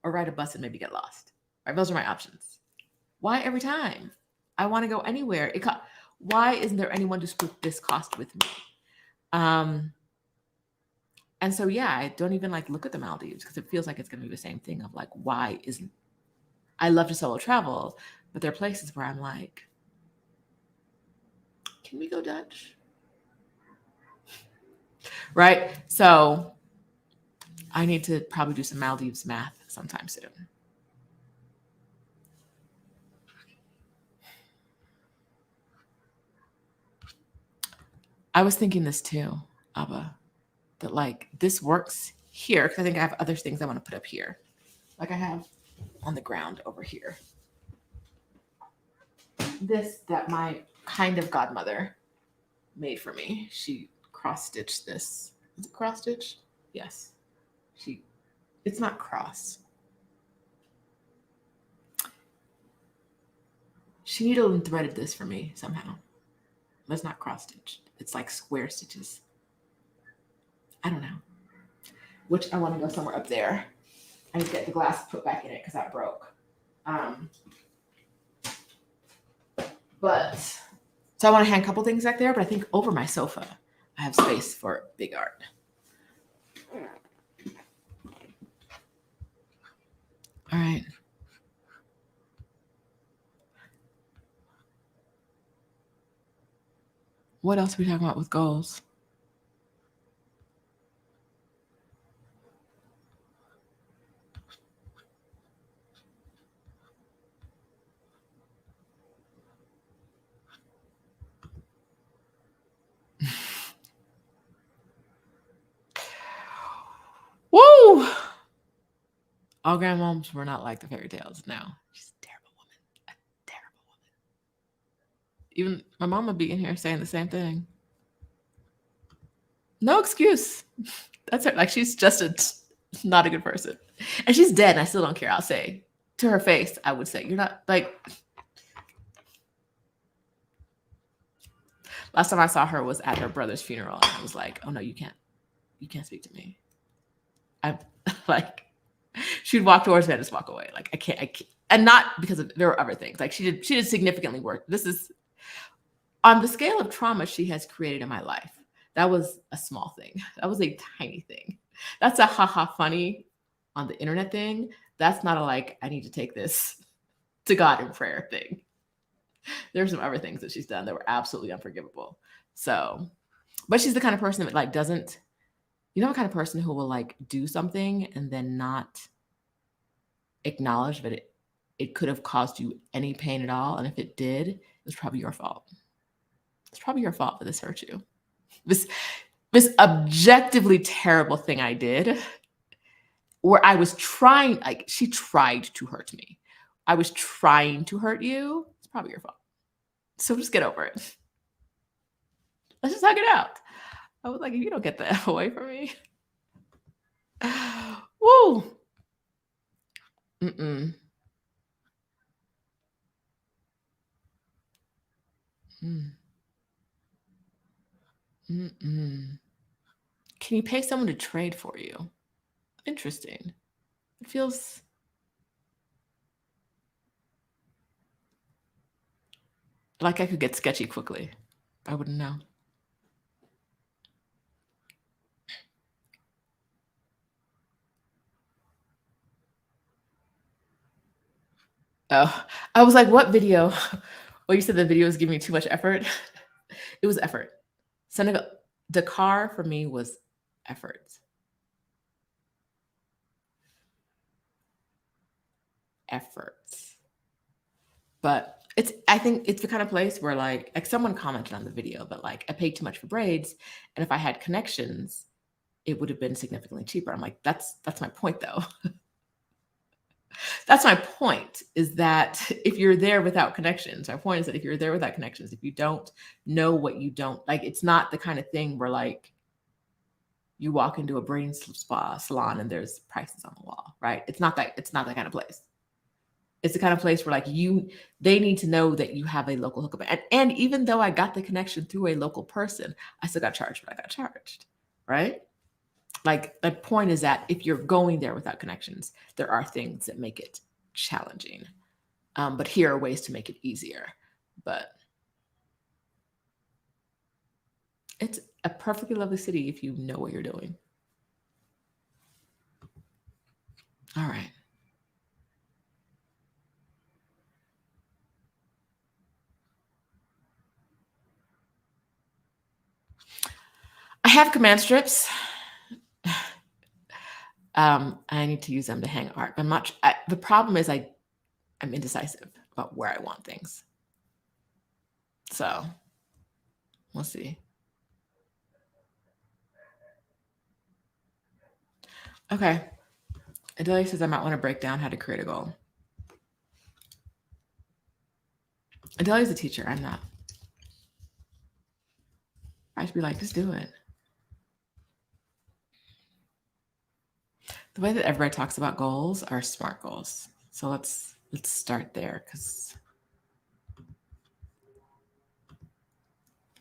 or ride a bus and maybe get lost? Right? Those are my options. Why every time I want to go anywhere? Why isn't there anyone to split this cost with me? And so, yeah, I don't even like look at the Maldives because it feels like it's going to be the same thing of like, why isn't I love to solo travel, but there are places where I'm like, can we go Dutch? Right? So I need to probably do some Maldives math sometime soon. I was thinking this too, Abba, that like this works here because I think I have other things I want to put up here. Like I have on the ground over here. This that my kind of godmother made for me. She cross stitch this. Is it cross stitch? Yes. It's not cross. She needle and threaded this for me somehow. But it's not cross stitch. It's like square stitches. I don't know. Which I want to go somewhere up there. I need to get the glass put back in it because that broke. But so I want to hang a couple things back there, but I think over my sofa I have space for big art. All right. What else are we talking about with goals? Woo! All grandmoms were not like the fairy tales. No, she's a terrible woman. A terrible woman. Even my mom would be in here saying the same thing. No excuse. That's her. Like, she's just not a good person. And she's dead, and I still don't care. I'll say to her face, I would say, you're not like. Last time I saw her was at her brother's funeral, and I was like, oh no, you can't speak to me. I'm like, she'd walk towards me and just walk away. Like, I can't. And not because there were other things. Like, she did significantly work. This is on the scale of trauma she has created in my life. That was a small thing. That was a tiny thing. That's a haha funny on the internet thing. That's not a like, I need to take this to God in prayer thing. There's some other things that she's done that were absolutely unforgivable. So, but she's the kind of person that like doesn't, you know, the kind of person who will like do something and then not acknowledge that it could have caused you any pain at all. And if it did, it was probably your fault. It's probably your fault that this hurt you. This objectively terrible thing I did, where I was trying, like, she tried to hurt me. I was trying to hurt you. It's probably your fault. So just get over it. Let's just hug it out. I was like, if you don't get the F away from me. Woo. Mm-mm. Mm-mm. Can you pay someone to trade for you? Interesting. It feels like I could get sketchy quickly. I wouldn't know. Oh, I was like, what video? Well, you said the video was giving me too much effort. It was effort. Senegal, Dakar for me was effort. Efforts. But I think it's the kind of place where like someone commented on the video, but like I paid too much for braids. And if I had connections, it would have been significantly cheaper. I'm like, that's my point though. That's my point, is that if you're there without connections, my point is that if you're there without connections, if you don't know what you don't, like, it's not the kind of thing where like you walk into a brain spa salon and there's prices on the wall, right? It's not that kind of place. It's the kind of place where like they need to know that you have a local hookup. And even though I got the connection through a local person, I still got charged what I got charged, right? Like, the point is that if you're going there without connections, there are things that make it challenging. But here are ways to make it easier. But it's a perfectly lovely city if you know what you're doing. All right. I have command strips. I need to use them to hang art. But the problem is I'm indecisive about where I want things. So we'll see. Okay. Adelia says I might want to break down how to create a goal. Adelia's a teacher. I'm not. I should be like, just do it. The way that everybody talks about goals are SMART goals. So let's start there, because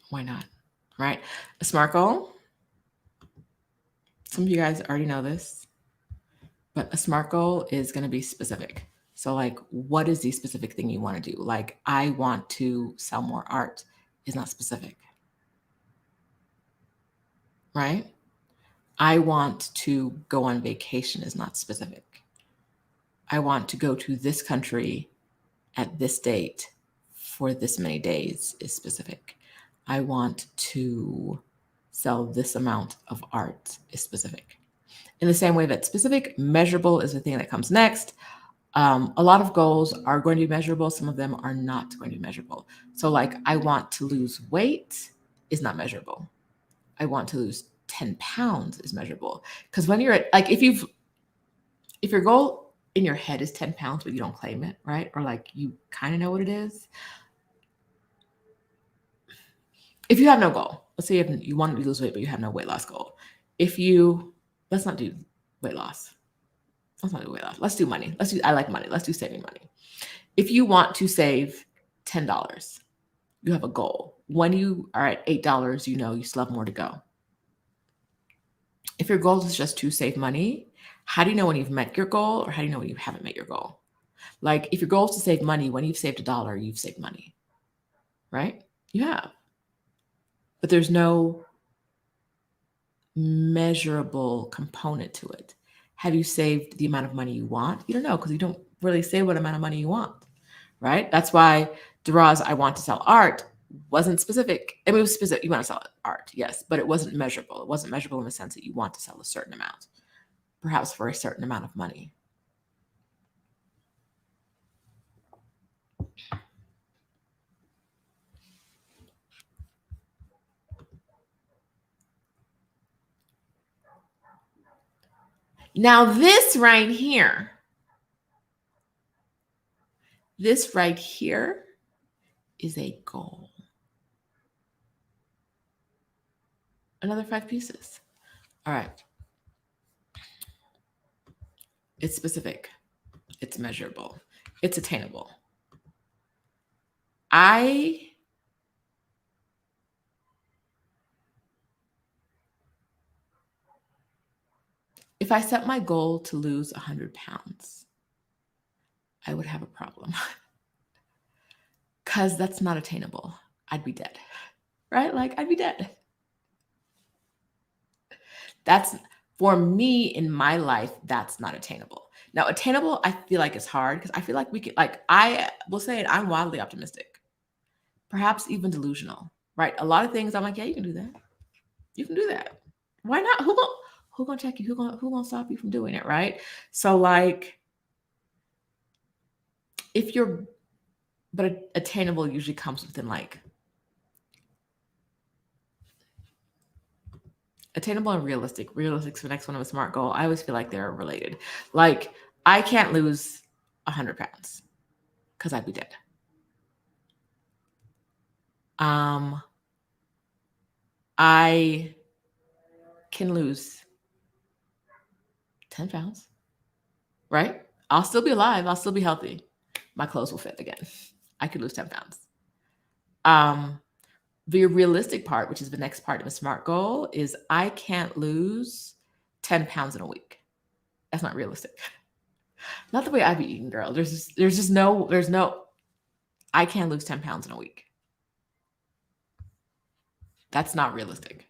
why not, right? A SMART goal, some of you guys already know this, but a SMART goal is going to be specific. So like, what is the specific thing you want to do? Like, I want to sell more art is not specific, right? I want to go on vacation is not specific. I want to go to this country at this date for this many days is specific. I want to sell this amount of art is specific. In the same way that specific, measurable is the thing that comes next. A lot of goals are going to be measurable. Some of them are not going to be measurable. So like, I want to lose weight is not measurable. I want to lose 10 pounds is measurable. Because when you're at, like, if your goal in your head is 10 pounds, but you don't claim it, right? Or like, you kind of know what it is. If you have no goal, let's say you want to lose weight, but you have no weight loss goal. Let's not do weight loss. Let's not do weight loss. Let's do money. I like money. Let's do saving money. If you want to save $10, you have a goal. When you are at $8, you still have more to go. If your goal is just to save money, how do you know when you've met your goal, or how do you know when you haven't met your goal? Like, if your goal is to save money, when you've saved $1, you've saved money, right? You have. But there's no measurable component to it. Have you saved the amount of money you want? You don't know, because you don't really say what amount of money you want, right? That's why Dara's I want to sell art wasn't specific. I mean, it was specific. You want to sell art, yes, but it wasn't measurable. It wasn't measurable in the sense that you want to sell a certain amount, perhaps for a certain amount of money. Now, this right here is a goal. Another 5 pieces. All right. It's specific. It's measurable. It's attainable. If I set my goal to lose 100 pounds, I would have a problem, because that's not attainable. I'd be dead, right? Like, I'd be dead. That's, for me in my life, that's not attainable. Now, attainable, I feel like it's hard, because I feel like we could, like, I will say it, I'm wildly optimistic, perhaps even delusional, right? A lot of things I'm like, yeah, you can do that. You can do that. Why not? Who gonna check you? Who gonna stop you from doing it, right? So like, but attainable usually comes within like, attainable and realistic. Realistic's the next one of a SMART goal. I always feel like they're related. Like, I can't lose 100 pounds because I'd be dead. I can lose 10 pounds, right? I'll still be alive. I'll still be healthy. My clothes will fit again. I could lose 10 pounds. The realistic part, which is the next part of a SMART goal, is I can't lose 10 pounds in a week. That's not realistic. Not the way I be eating, girl. There's no, I can't lose 10 pounds in a week. That's not realistic,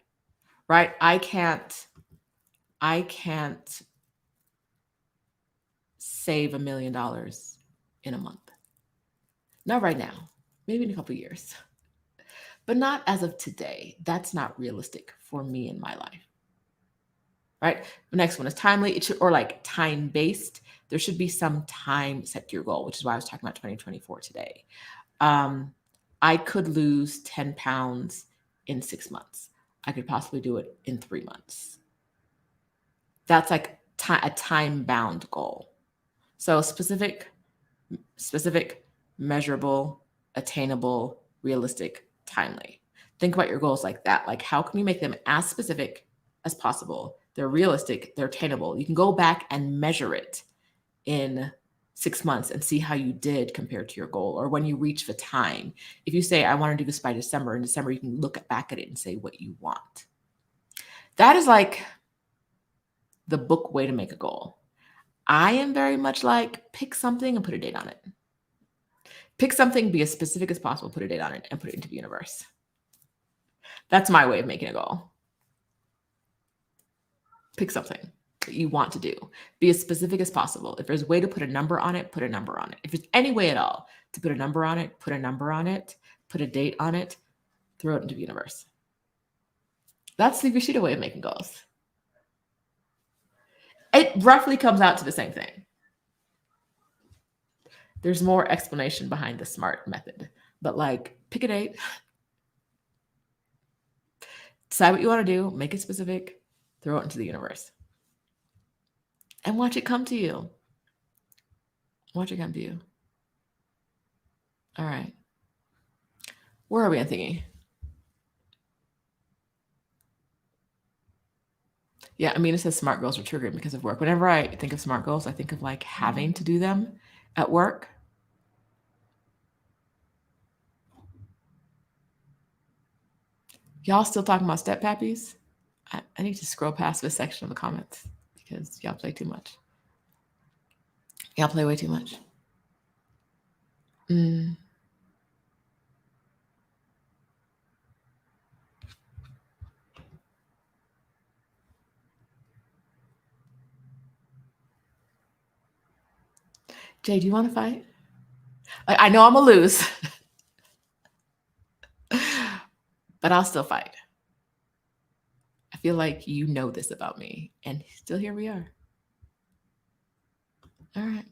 right? I can't save $1 million in a month. Not right now, maybe in a couple of years, but not as of today. That's not realistic for me in my life, right? The next one is timely, or like time-based. There should be some time set to your goal, which is why I was talking about 2024 today. I could lose 10 pounds in 6 months. I could possibly do it in 3 months. That's like a time-bound goal. So specific, measurable, attainable, realistic, timely. Think about your goals like that. Like, how can you make them as specific as possible, they're realistic, they're attainable. You can go back and measure it in 6 months and see how you did compared to your goal, or when you reach the time. If you say, I want to do this by December, in December, you can look back at it and say what you want. That is like the book way to make a goal. I am very much like, pick something and put a date on it. Pick something, be as specific as possible, put a date on it, and put it into the universe. That's my way of making a goal. Pick something that you want to do. Be as specific as possible. If there's a way to put a number on it, put a number on it. If there's any way at all to put a number on it, put a number on it, put a date on it, throw it into the universe. That's the Bushido way of making goals. It roughly comes out to the same thing. There's more explanation behind the SMART method, but like, pick a date, decide what you want to do, make it specific, throw it into the universe, and watch it come to you. Watch it come to you. All right. Where are we on thingy? Yeah, Amina says SMART goals are triggering because of work. Whenever I think of SMART goals, I think of like having to do them at work. Y'all still talking about step pappies? I need to scroll past this section of the comments because y'all play too much. Y'all play way too much. Jay, do you want to fight? I know I'm going to lose, but I'll still fight. I feel like you know this about me, and still here we are. All right.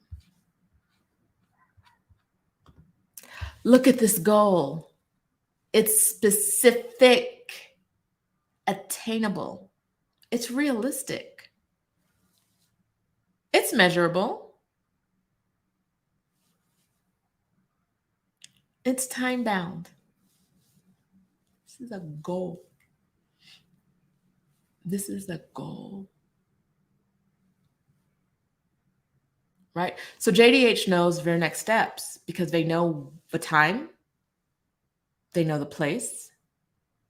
Look at this goal. It's specific, attainable. It's realistic. It's measurable. It's time-bound. This is a goal. This is the goal. Right? So JDH knows their next steps because they know the time, they know the place,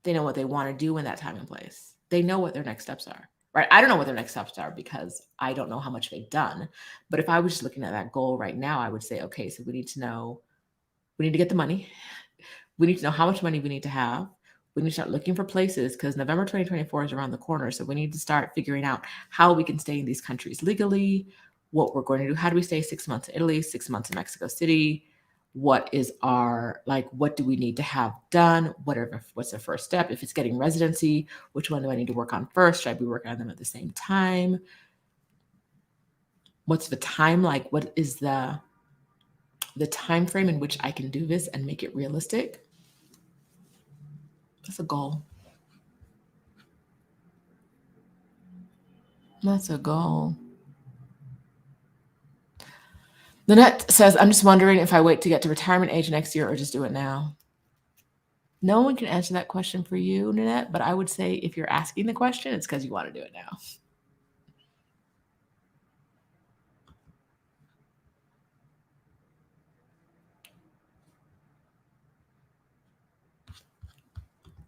they know what they want to do in that time and place. They know what their next steps are, right? I don't know what their next steps are because I don't know how much they've done. But if I was just looking at that goal right now, I would say, okay, so we need to get the money. We need to know how much money we need to have. We need to start looking for places because November 2024 is around the corner. So we need to start figuring out how we can stay in these countries legally, what we're going to do. How do we stay 6 months in Italy, 6 months in Mexico City? What is what do we need to have done? What's the first step? If it's getting residency, which one do I need to work on first? Should I be working on them at the same time? What's the time like? What is the time frame in which I can do this and make it realistic? That's a goal. That's a goal. Lynette says, I'm just wondering if I wait to get to retirement age next year or just do it now. No one can answer that question for you, Lynette, but I would say if you're asking the question, it's because you want to do it now.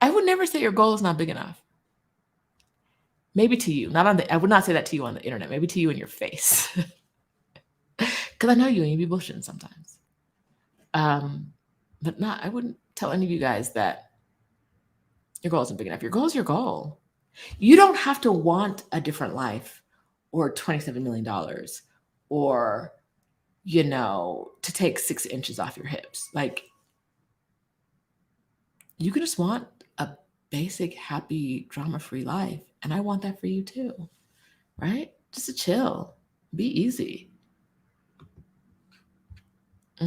I would never say your goal is not big enough. Maybe to you, I would not say that to you on the internet, maybe to you in your face. Because I know you and you be bullshitting sometimes. But I wouldn't tell any of you guys that your goal isn't big enough. Your goal is your goal. You don't have to want a different life or $27 million or, to take 6 inches off your hips. Like, you can just want a basic, happy, drama-free life. And I want that for you too, right? Just to chill, be easy. I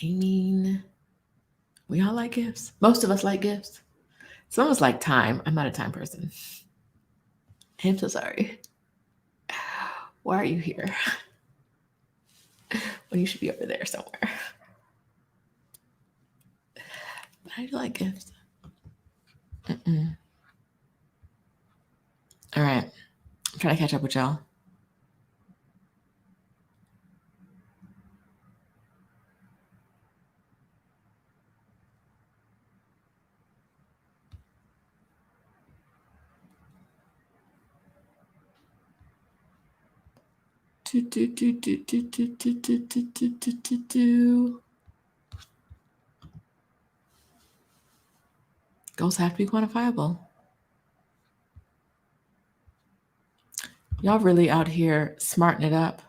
mean, we all like gifts. Most of us like gifts. It's almost like time. I'm not a time person. I'm so sorry. Why are you here when you should be over there somewhere? But I do like gifts. All right. I'm trying to catch up with y'all. Goals have to be quantifiable. Y'all really out here smarting it up.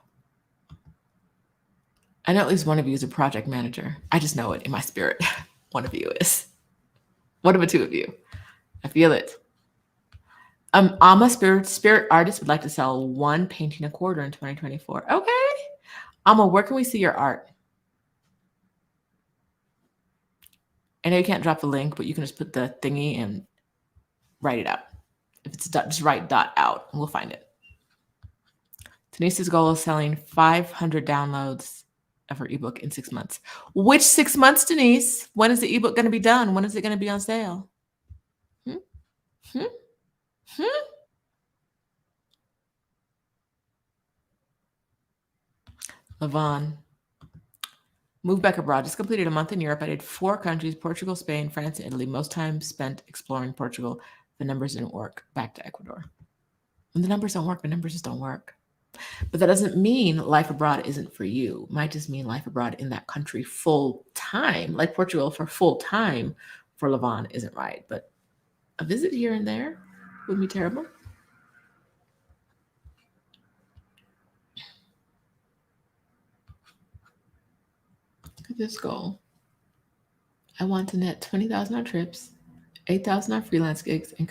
I know at least one of you is a project manager. I just know it in my spirit. One of you is. One of the two of you. I feel it. Alma spirit artist would like to sell 1 painting a quarter in 2024. Okay. Alma, where can we see your art? I know you can't drop the link, but you can just put the thingy and write it out. If it's just write dot out and we'll find it. Denise's goal is selling 500 downloads of her ebook in 6 months. Which 6 months, Denise? When is the ebook going to be done? When is it going to be on sale? Levon. Moved back abroad. Just completed a month in Europe. I did 4 countries: Portugal, Spain, France, and Italy. Most time spent exploring Portugal. The numbers didn't work. Back to Ecuador. When the numbers don't work, the numbers just don't work. But that doesn't mean life abroad isn't for you. It might just mean life abroad in that country full time, like Portugal for full time for Levon isn't right. But a visit here and there wouldn't be terrible. Look at this goal. I want to net 20,000 on trips, 8,000 on freelance gigs, and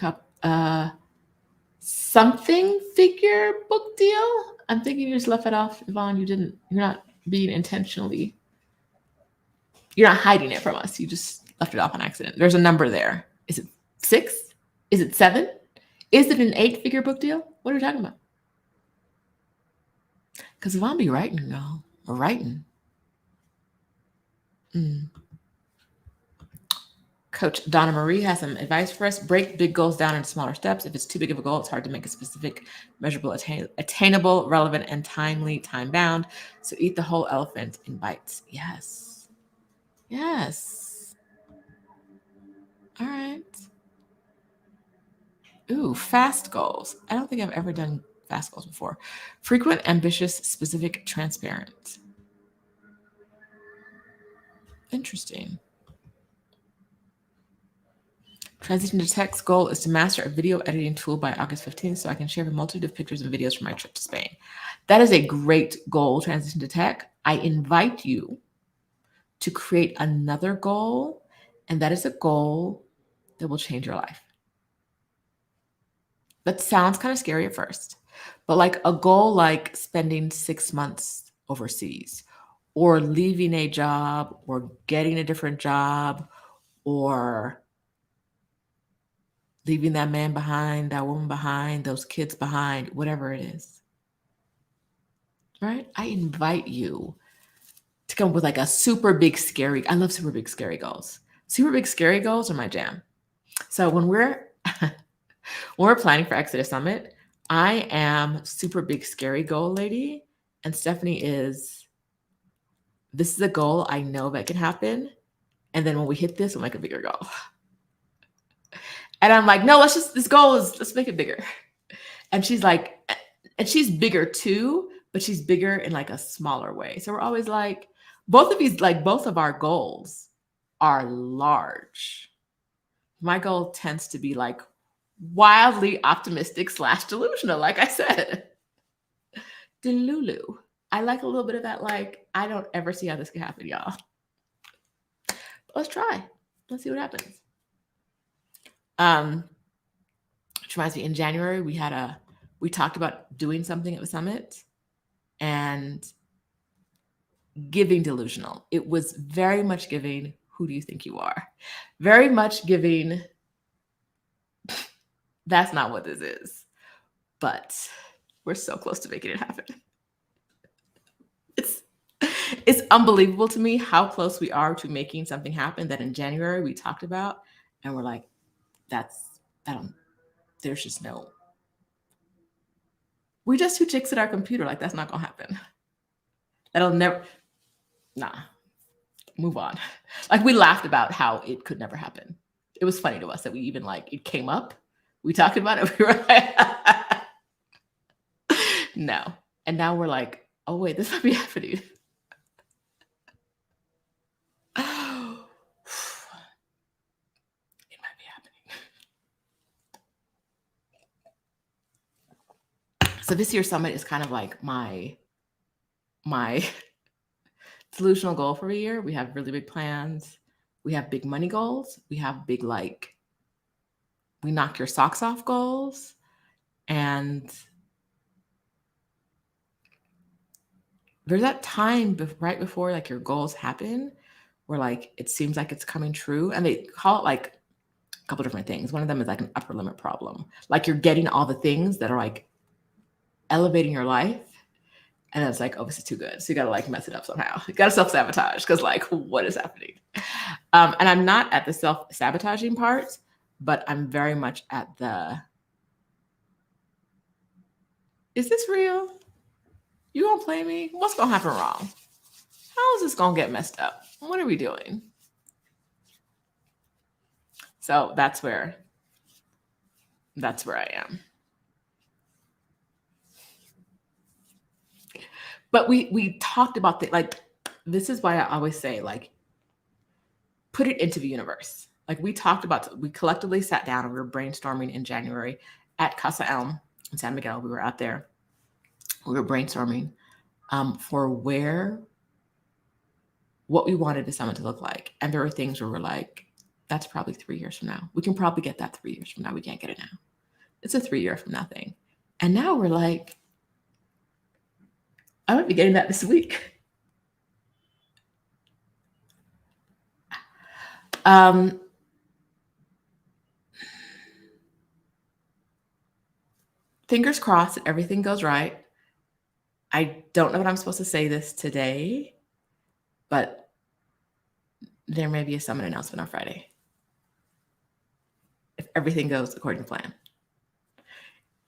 something figure book deal. I'm thinking you just left it off, Yvonne. You're not being intentionally. You're not hiding it from us. You just left it off on accident. There's a number there. Is it 6? Is it 7? Is it an 8-figure book deal? What are we talking about? Because Yvonne be writing, y'all. Or writing. Coach Donna Marie has some advice for us. Break big goals down into smaller steps. If it's too big of a goal, it's hard to make a specific, measurable, attainable, relevant, and timely, time-bound. So eat the whole elephant in bites. Yes. Yes. All right. Ooh, fast goals. I don't think I've ever done fast goals before. Frequent, ambitious, specific, transparent. Interesting. Transition to text goal is to master a video editing tool by August 15th so I can share a multitude of pictures and videos from my trip to Spain. That is a great goal, transition to tech. I invite you to create another goal, and that is a goal that will change your life. That sounds kind of scary at first, but like a goal like spending 6 months overseas or leaving a job or getting a different job or leaving that man behind, that woman behind, those kids behind, whatever it is. Right? I invite you to come with like a super big scary. I love super big scary goals. Super big scary goals are my jam. So when we're planning for Exodus Summit, I am super big scary goal lady, and Stephanie is. This is a goal I know that can happen, and then when we hit this, we'll make a bigger goal. And I'm like, no, let's make it bigger. And she's like, and she's bigger too, but she's bigger in like a smaller way. So we're always like, both of our goals are large. My goal tends to be like wildly optimistic / delusional, like I said. Delulu. I like a little bit of that, like, I don't ever see how this can happen, y'all. But let's try. Let's see what happens. Which reminds me, in January, we talked about doing something at the summit and giving delusional. It was very much giving, who do you think you are? Very much giving, That's not what this is. But we're so close to making it happen. It's unbelievable to me how close we are to making something happen that in January we talked about, and we're like, there's just no. We just two chicks at our computer. Like, that's not gonna happen. That'll never. Nah. Move on. Like, we laughed about how it could never happen. It was funny to us that we even it came up. We talked about it. We were like, no. And now we're like, oh wait, this might be happening. Oh, it might be happening. So this year's summit is kind of like my delusional goal for a year. We have really big plans. We have big money goals. We have big, we knock your socks off goals. And there's that time right before your goals happen where it seems like it's coming true. And they call it a couple different things. One of them is an upper limit problem. You're getting all the things that are elevating your life. And it's oh, this is too good. So you got to mess it up somehow. You got to self-sabotage because what is happening? And I'm not at the self-sabotaging part, but I'm very much at is this real? You gonna play me? What's gonna happen wrong? How is this gonna get messed up? What are we doing? So that's where I am. But we talked about this is why I always say put it into the universe. We talked about, we collectively sat down and we were brainstorming in January at Casa Elm in San Miguel. We were out there. We were brainstorming for what we wanted the summit to look like. And there were things where we're that's probably 3 years from now. We can probably get that 3 years from now. We can't get it now. It's a 3 year from now thing. And now we're I might be getting that this week. Fingers crossed that everything goes right. I don't know what I'm supposed to say this today, but there may be a summit announcement on Friday. If everything goes according to plan.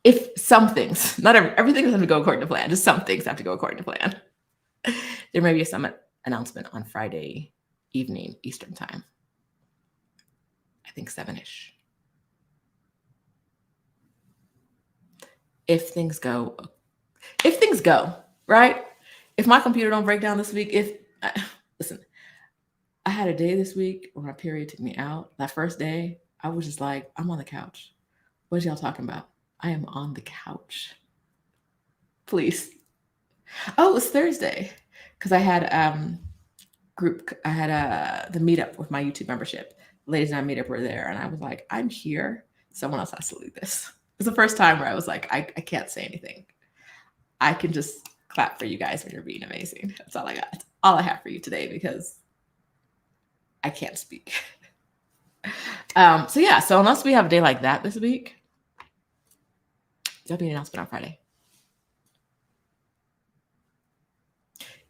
If some things, not everything doesn't have to go according to plan, just some things have to go according to plan. There may be a summit announcement on Friday evening, Eastern time. I think 7-ish. If things go, right? If my computer don't break down this week, listen, I had a day this week where my period took me out. That first day, I was just I'm on the couch. What y'all talking about? I am on the couch. Please. Oh, it's Thursday. Because I had the meetup with my YouTube membership. Ladies and I meetup were there, and I was I'm here. Someone else has to lead this. It's the first time where I was I can't say anything. I can just clap for you guys when you're being amazing. That's all I got. That's all I have for you today because I can't speak. So unless we have a day like that this week, there'll be an announcement on Friday.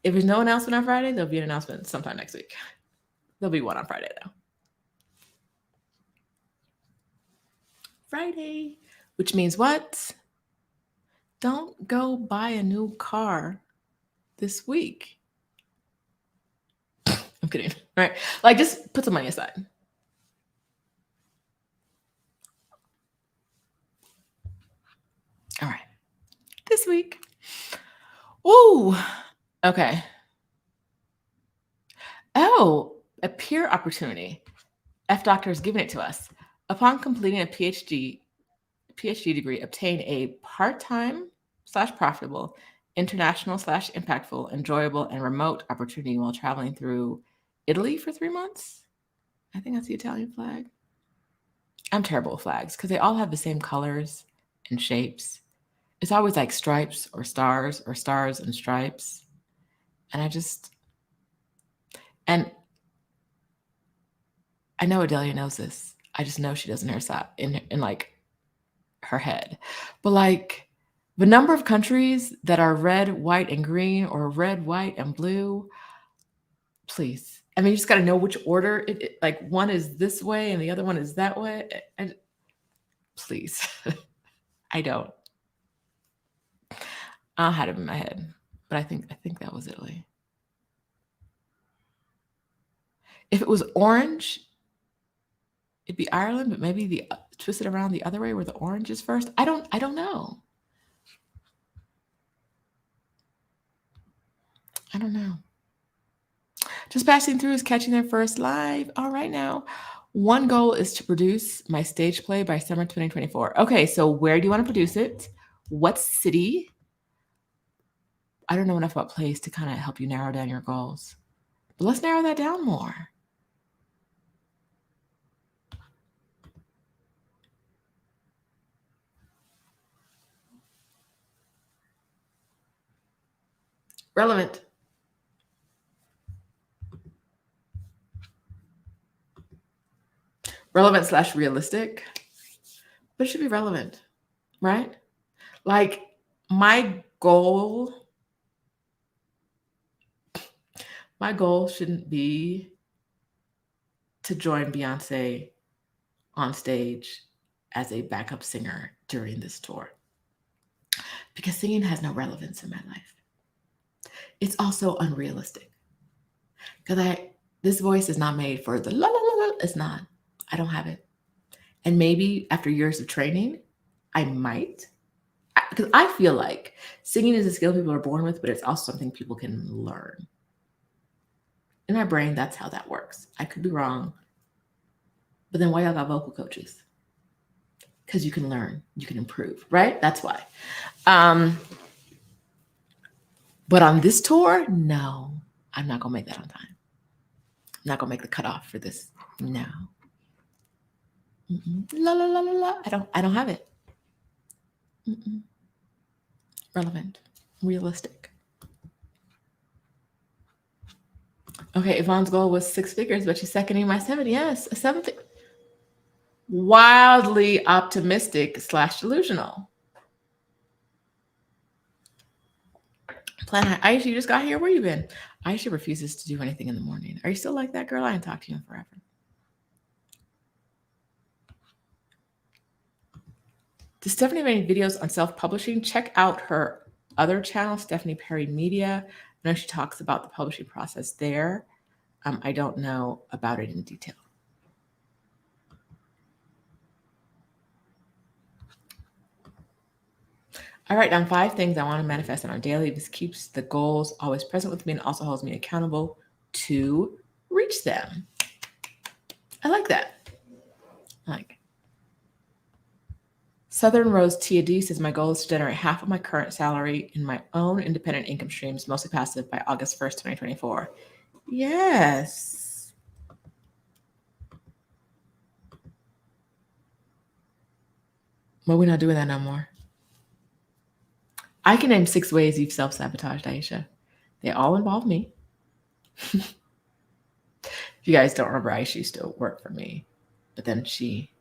If there's no announcement on Friday, there'll be an announcement sometime next week. There'll be one on Friday, though. Friday, which means what? Don't go buy a new car this week. I'm kidding, right? Just put some money aside. All right. This week. Ooh. Okay. Oh, a peer opportunity. F-Doctor is giving it to us. Upon completing a PhD degree, obtain a part-time / profitable, international / impactful, enjoyable, and remote opportunity while traveling through Italy for 3 months. I think that's the Italian flag. I'm terrible with flags because they all have the same colors and shapes. It's always stripes or stars and stripes. And I know Adelia knows this. I just know she does in her side in her head. But like the number of countries that are red, white, and green, or red, white, and blue, please. I mean, you just got to know which order like one is this way and the other one is that way. And please, I don't. I had it in my head, but I think that was Italy. If it was orange, it'd be Ireland, but maybe the twist it around the other way where the orange is first. I don't know. I don't know. Just passing through is catching their first live. All right now. One goal is to produce my stage play by summer 2024. Okay, so where do you want to produce it? What city? I don't know enough about plays to kind of help you narrow down your goals. But let's narrow that down more. Relevant. Relevant / realistic. But it should be relevant, right? Like my goal shouldn't be to join Beyonce on stage as a backup singer during this tour, because singing has no relevance in my life. It's also unrealistic because this voice is not made for the la la la la. It's not. I don't have it. And maybe after years of training, I might, because I feel like singing is a skill people are born with, but it's also something people can learn. In my brain, that's how that works. I could be wrong. But then why y'all got vocal coaches? Because you can learn, you can improve, right? That's why. But on this tour, no, I'm not going to make that on time. I'm not going to make the cutoff for this. No. La, la, la, la, la. I don't have it. Relevant, realistic. Okay, Yvonne's goal was 6 figures, but she's seconding my 7. Yes, a 7 figure. Wildly optimistic / delusional. Plan Aisha, you just got here. Where you been? Aisha refuses to do anything in the morning. Are you still like that, girl? I ain't talked to you in forever. Does Stephanie have any videos on self-publishing? Check out her other channel, Stephanie Perry Media. I know she talks about the publishing process there. I don't know about it in detail. I write down 5 things I want to manifest on a daily. This keeps the goals always present with me and also holds me accountable to reach them. I like that. Southern Rose Tia D says my goal is to generate half of my current salary in my own independent income streams, mostly passive, by August 1st, 2024. Yes. But we're not doing that no more. I can name 6 ways you've self-sabotaged, Aisha. They all involve me. If you guys don't remember, Aisha used to work for me, but then she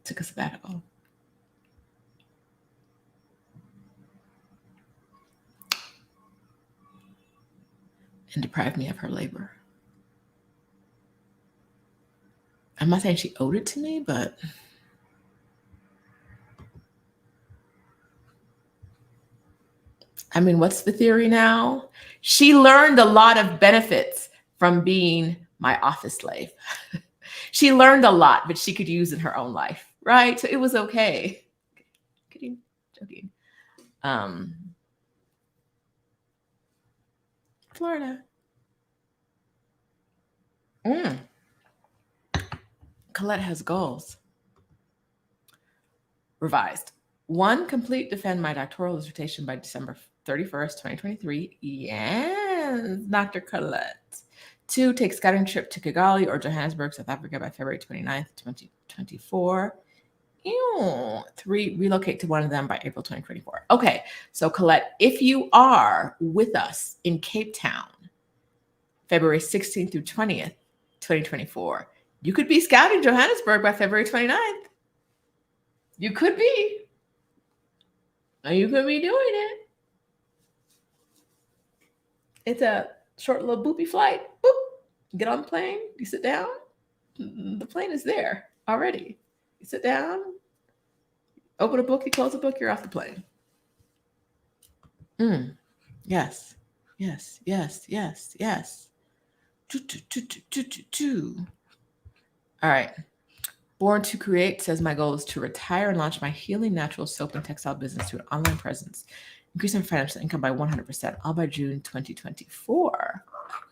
took a sabbatical. And deprived me of her labor. I'm not saying she owed it to me, but I mean, what's the theory now? She learned a lot of benefits from being my office slave. She learned a lot, but she could use in her own life, right? So it was okay. Kidding, joking. Florida. Colette has goals. Revised. 1, complete defend my doctoral dissertation by December 31st, 2023. Yes, Dr. Colette. 2, take scouting trip to Kigali or Johannesburg, South Africa by February 29th, 2024. 3, relocate to one of them by April 2024. Okay, so Colette, if you are with us in Cape Town, February 16th through 20th, 2024, you could be scouting Johannesburg by February 29th. You could be. And you could be doing it. It's a short little boopy flight. Boop. Get on the plane. You sit down. The plane is there already. You sit down, open a book, you close the book, you're off the plane. Yes. Yes. Yes. Yes. Yes. All right. Born to Create says my goal is to retire and launch my healing natural soap and textile business to an online presence, increasing financial income by 100%, all by June 2024.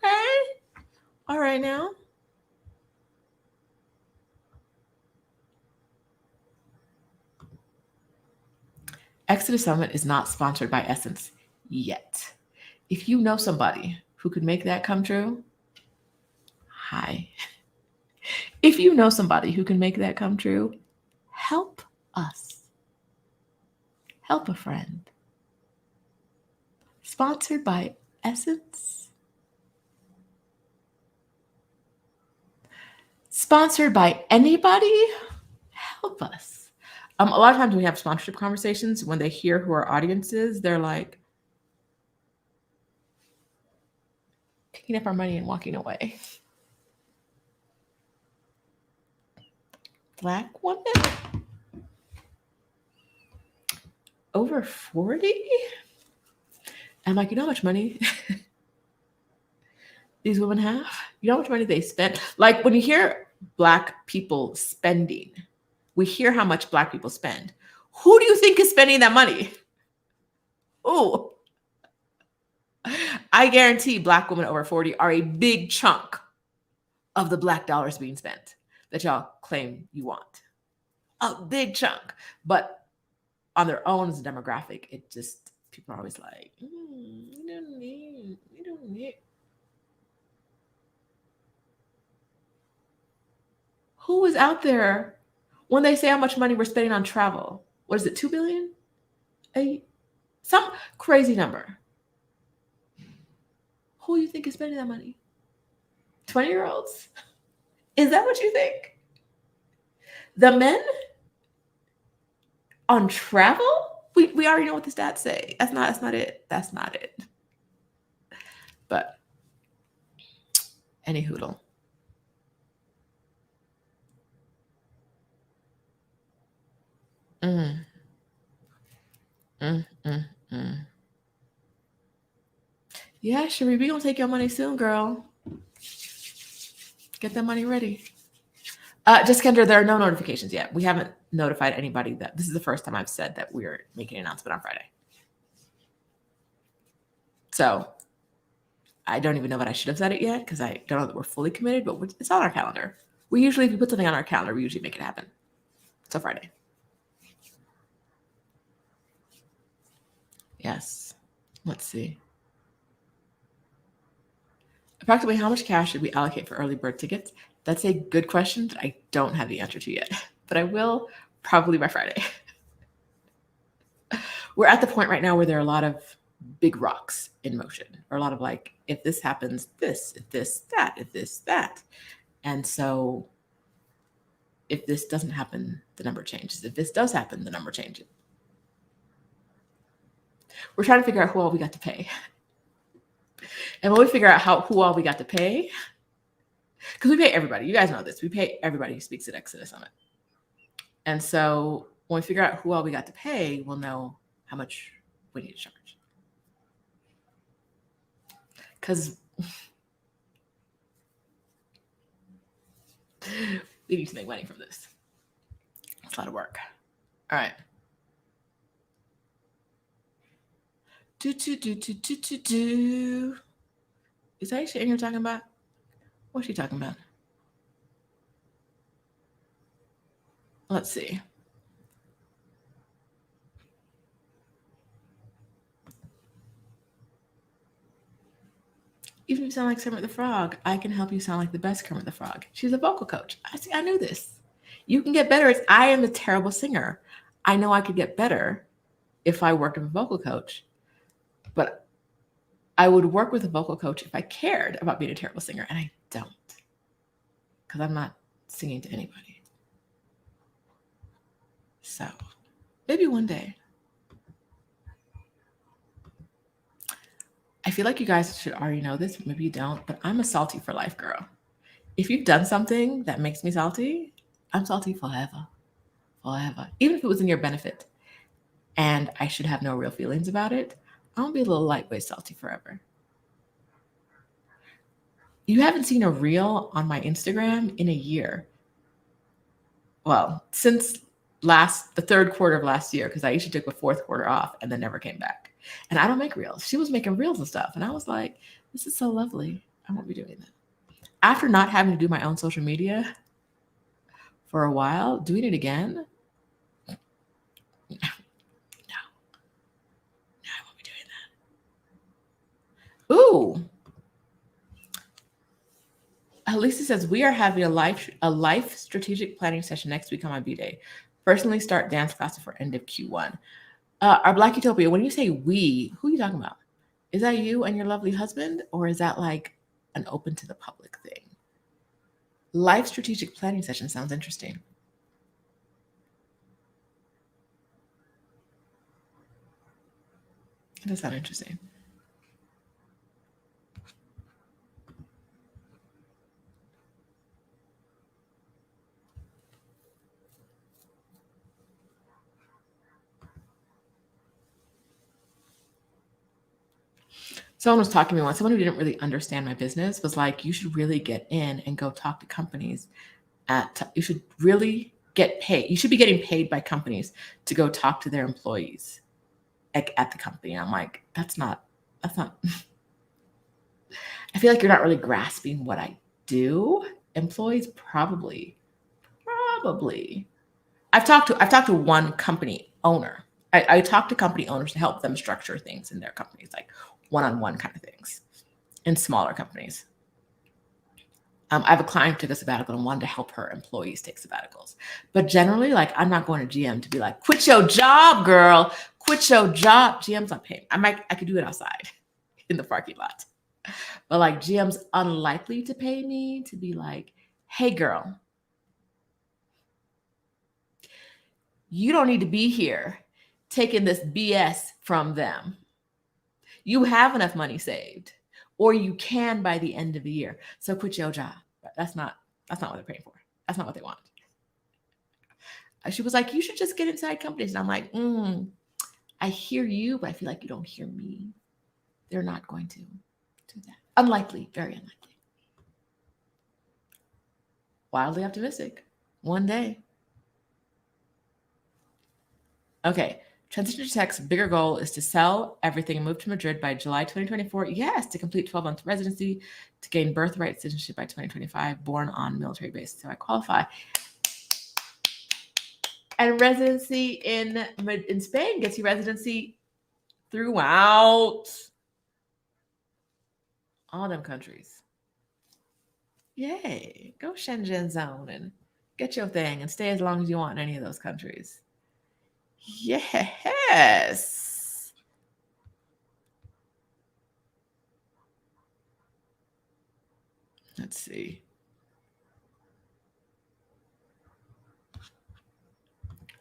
Okay. All right now. Exodus Summit is not sponsored by Essence yet. If you know somebody who could make that come true, hi. If you know somebody who can make that come true, help us. Help a friend. Sponsored by Essence. Sponsored by anybody? Help us. A lot of times when we have sponsorship conversations, when they hear who our audience is, they're like, picking up our money and walking away. Black woman? Over 40? I'm like, you know how much money these women have? You know how much money they spend? Like when you hear Black people spending, we hear how much Black people spend. Who do you think is spending that money? Oh, I guarantee Black women over 40 are a big chunk of the Black dollars being spent that y'all claim you want. A big chunk. But on their own as a demographic, it just, people are always like, you don't need. Who is out there when they say how much money we're spending on travel? What is it, 2 billion? Some crazy number. Who do you think is spending that money? 20-year-olds? Is that what you think? The men on travel? We already know what the stats say. That's not it. That's not it. But any hoodle. Yeah, Cherie, we gonna take your money soon, girl. Get that money ready. Just Kendra, there are no notifications yet. We haven't notified anybody that this is the first time I've said that we're making an announcement on Friday. So I don't even know that I should have said it yet because I don't know that we're fully committed, but it's on our calendar. If we put something on our calendar, we usually make it happen. So Friday. Yes. Let's see. Approximately how much cash should we allocate for early bird tickets? That's a good question that I don't have the answer to yet, but I will probably by Friday. We're at the point right now where there are a lot of big rocks in motion, or a lot of like, if this happens, this, if this, that, if this, that. And so if this doesn't happen, the number changes. If this does happen, the number changes. We're trying to figure out who all we got to pay. And when we figure out who all we got to pay, because we pay everybody. You guys know this. We pay everybody who speaks at Exodus Summit. And so when we figure out who all we got to pay, we'll know how much we need to charge. Because we need to make money from this. It's a lot of work. All right. Is Aisha in here talking about? What's she talking about? Let's see. Even if you sound like Kermit the Frog, I can help you sound like the best Kermit the Frog. She's a vocal coach. I knew this. You can get better. I am a terrible singer. I know I could get better if I worked with a vocal coach, but I would work with a vocal coach if I cared about being a terrible singer, and I don't, because I'm not singing to anybody. So maybe one day. I feel like you guys should already know this, but maybe you don't, but I'm a salty for life girl. If you've done something that makes me salty, I'm salty forever. Forever. Even if it was in your benefit and I should have no real feelings about it, I'm gonna be a little lightweight salty forever. You haven't seen a reel on my Instagram in a year. Well, since the third quarter of last year, because I usually took the fourth quarter off and then never came back. And I don't make reels. She was making reels and stuff. And I was like, this is so lovely. I won't be doing that. After not having to do my own social media for a while, doing it again, no, I won't be doing that. Ooh. Lisa says, we are having a life strategic planning session next week on my B-Day. Personally start dance classes for end of Q1. Our Black Utopia, when you say we, who are you talking about? Is that you and your lovely husband? Or is that like an open to the public thing? Life strategic planning session sounds interesting. It does sound interesting. Someone was talking to me once, someone who didn't really understand my business was like, you should really get in and go talk to companies. You should really get paid. You should be getting paid by companies to go talk to their employees at the company. I'm like, that's not. I feel like you're not really grasping what I do. Employees probably. I've talked to one company owner. I talk to company owners to help them structure things in their companies, like one-on-one kind of things in smaller companies. I have a client who took a sabbatical and wanted to help her employees take sabbaticals. But generally, like, I'm not going to GM to be like, quit your job, girl. Quit your job. GM's not paying. I could do it outside in the parking lot. But like GM's unlikely to pay me to be like, hey, girl, you don't need to be here taking this BS from them. You have enough money saved, or you can by the end of the year. So quit your job. That's not what they're paying for. That's not what they want. She was like, you should just get inside companies. And I'm like, I hear you, but I feel like you don't hear me. They're not going to do that. Unlikely, very unlikely. Wildly optimistic. One day. Okay. Transition to text, bigger goal is to sell everything and move to Madrid by July 2024. Yes, to complete 12-month residency, to gain birthright citizenship by 2025, born on military base. So I qualify. And residency in Spain gets you residency throughout all them countries. Yay. Go Shenzhen zone and get your thing and stay as long as you want in any of those countries. Yes. Let's see.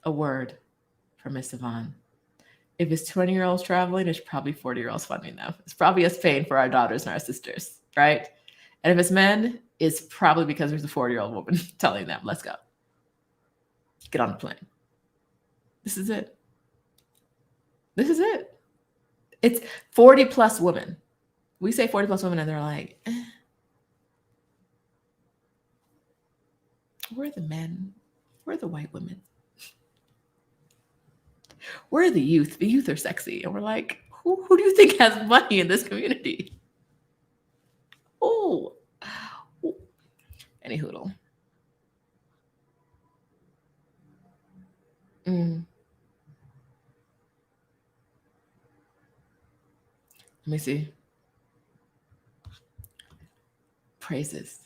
A word for Miss Yvonne. If it's 20-year-olds traveling, it's probably 40-year-olds funding them. It's probably us paying for our daughters and our sisters, right? And if it's men, it's probably because there's a 40-year-old woman telling them, let's go. Get on the plane. This is it. This is it. It's 40 plus women. We say 40 plus women and they're like, where are the men? Where are the white women? Where are the youth? The youth are sexy. And we're like, who do you think has money in this community? Oh, any hoodle. Let me see. Praises.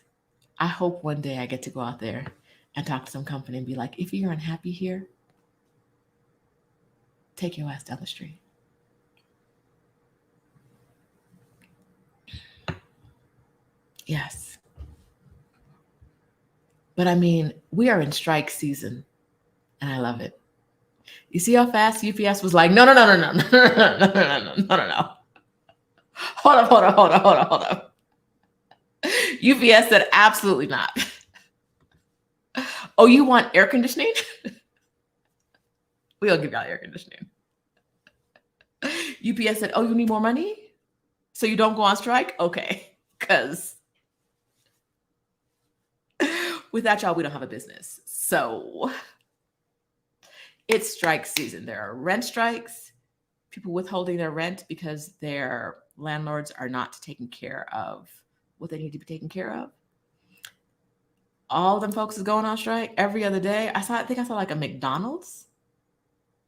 I hope one day I get to go out there and talk to some company and be like, if you're unhappy here, take your ass down the street. Yes. But I mean, we are in strike season and I love it. You see how fast UPS was like, no, no, no, no, no, no, no, no, no, no, no, no, no. Hold up, hold up, hold up, hold up, hold up. UPS said absolutely not. Oh, you want air conditioning? We'll give y'all air conditioning. UPS said, oh, you need more money? So you don't go on strike? Okay. Because without y'all, we don't have a business. So it's strike season. There are rent strikes, people withholding their rent because their landlords are not taking care of what they need to be taken care of. All of them folks is going on strike every other day. I think I saw like a McDonald's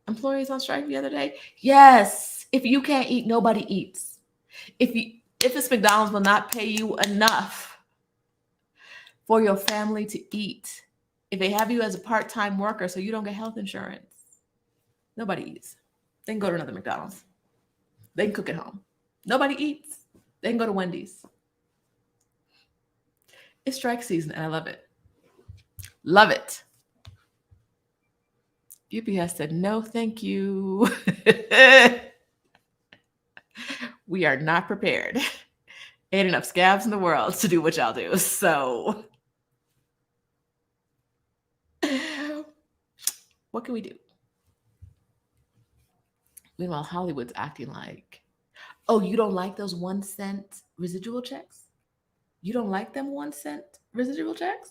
employees on strike the other day. Yes, if you can't eat, nobody eats. If this McDonald's will not pay you enough for your family to eat, if they have you as a part-time worker so you don't get health insurance, nobody eats. They can go to another McDonald's. They can cook at home. Nobody eats. They can go to Wendy's. It's strike season and I love it. Love it. UPS said, no, thank you. We are not prepared. Ain't enough scabs in the world to do what y'all do. So what can we do? Meanwhile, Hollywood's acting like, oh, you don't like those 1 cent residual checks? You don't like them 1 cent residual checks?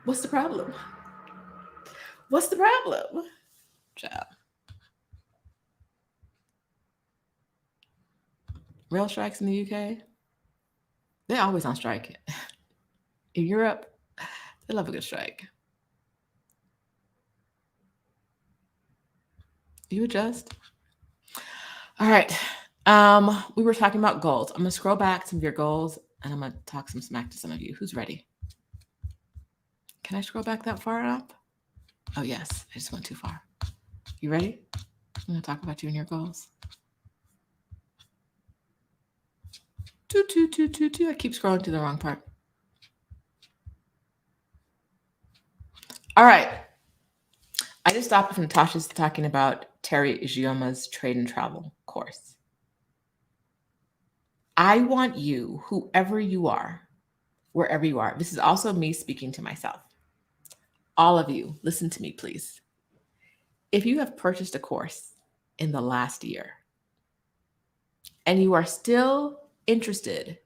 What's the problem? What's the problem? Child. Rail strikes in the UK, they're always on strike. In Europe, they love a good strike. You adjust. All right. We were talking about goals. I'm going to scroll back some of your goals and I'm going to talk some smack to some of you. Who's ready? Can I scroll back that far up? Oh, yes. I just went too far. You ready? I'm going to talk about you and your goals. I keep scrolling to the wrong part. All right. I just stopped when Natasha's talking about Terry Ijioma's trade and travel course. I want you, whoever you are, wherever you are, this is also me speaking to myself. All of you, listen to me, please. If you have purchased a course in the last year and you are still interested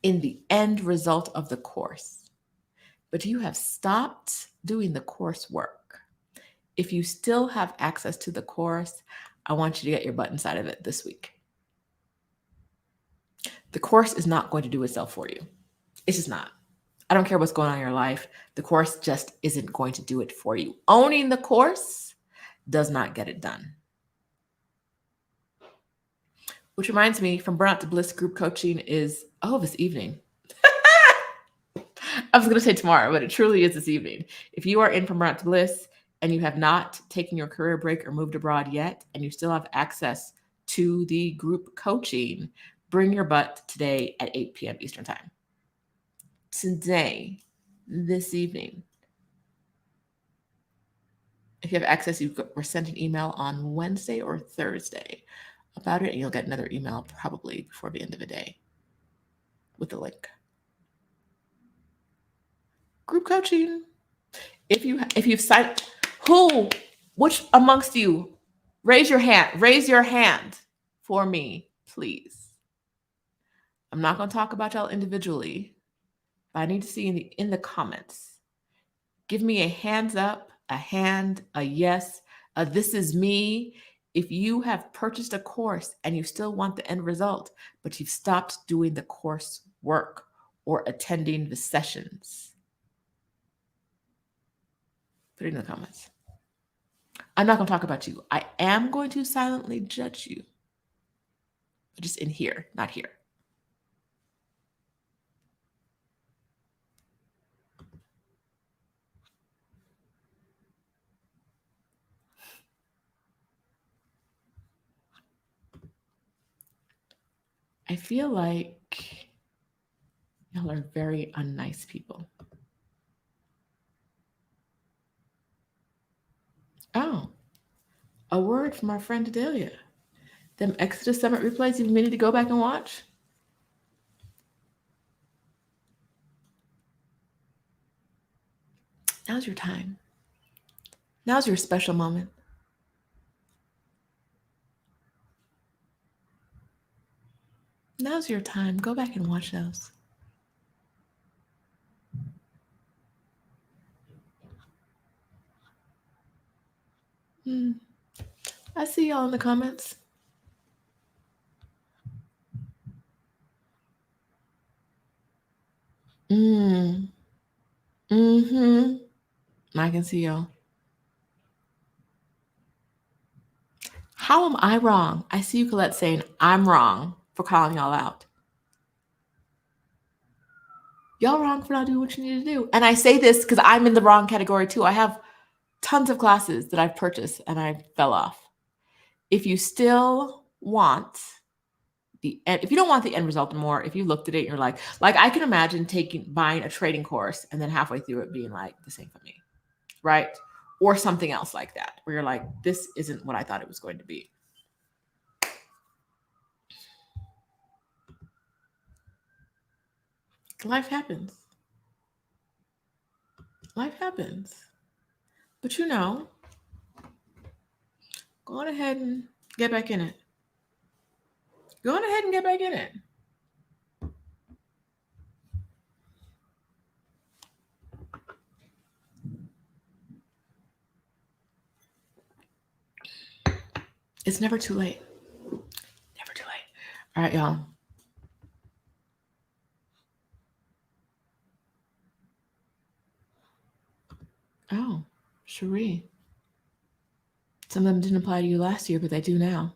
in the end result of the course, but you have stopped doing the coursework, if you still have access to the course, I want you to get your butt inside of it this week. The course is not going to do itself for you. It's just not. I don't care what's going on in your life. The course just isn't going to do it for you. Owning the course does not get it done. Which reminds me, From Burnout to Bliss group coaching is, this evening. I was going to say tomorrow, but it truly is this evening. If you are in From Burnout to Bliss and you have not taken your career break or moved abroad yet, and you still have access to the group coaching, bring your butt today at 8 p.m. Eastern Time. Today, this evening. If you have access, you were sent an email on Wednesday or Thursday about it, and you'll get another email probably before the end of the day with the link. Group coaching. If you've signed, which amongst you, raise your hand for me, please. I'm not going to talk about y'all individually, but I need to see in the comments. Give me a hands up, a hand, a yes, a this is me. If you have purchased a course and you still want the end result, but you've stopped doing the course work or attending the sessions, put it in the comments. I'm not going to talk about you. I am going to silently judge you, but just in here, not here. I feel like y'all are very unnice people. Oh, a word from our friend Adelia. Them Exodus Summit replays you need to go back and watch. Now's your time. Now's your special moment. Now's your time. Go back and watch those. I see y'all in the comments. Mm. Mm-hmm. I can see y'all. How am I wrong? I see you, Colette, saying I'm wrong for calling y'all out. Y'all wrong for not doing what you need to do. And I say this because I'm in the wrong category too. I have tons of classes that I've purchased and I fell off. If you still want if you don't want the end result more, if you looked at it and you're like I can imagine buying a trading course and then halfway through it being like, this ain't for me, right? Or something else like that, where you're like, this isn't what I thought it was going to be. Life happens. Life happens. But go on ahead and get back in it. Go on ahead and get back in it. It's never too late. Never too late. All right, y'all. Oh, Cherie. Some of them didn't apply to you last year, but they do now.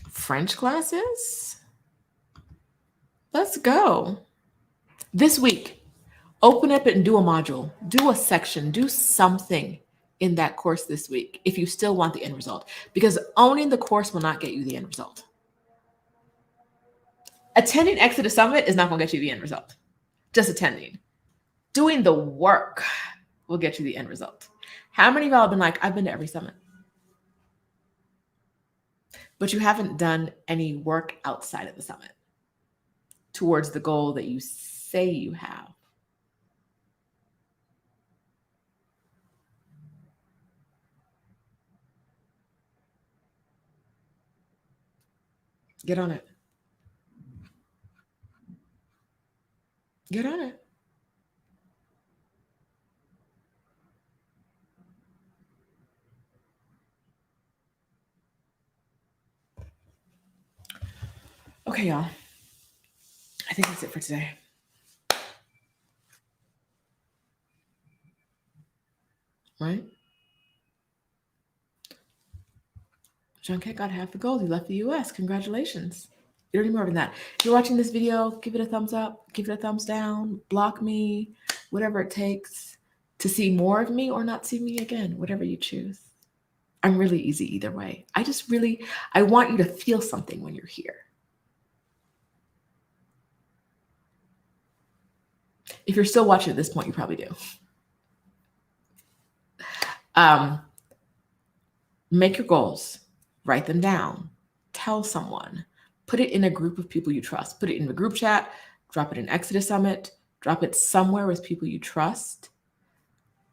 French classes? Let's go. This week, open up it and do a module, do a section, do something in that course this week if you still want the end result, because owning the course will not get you the end result. Attending Exodus Summit is not going to get you the end result. Just attending. Doing the work will get you the end result. How many of y'all have been like, I've been to every summit, but you haven't done any work outside of the summit towards the goal that you say you have? Get on it. Get on it. Okay, y'all. I think that's it for today. Right? John Kett got half the gold. He left the US. Congratulations. You don't need more than that. If you're watching this video, give it a thumbs up, give it a thumbs down, block me, whatever it takes to see more of me or not see me again, whatever you choose. I'm really easy either way. I want you to feel something when you're here. If you're still watching at this point, you probably do. Make your goals, write them down, tell someone, put it in a group of people you trust, put it in the group chat, drop it in Exodus Summit, drop it somewhere with people you trust.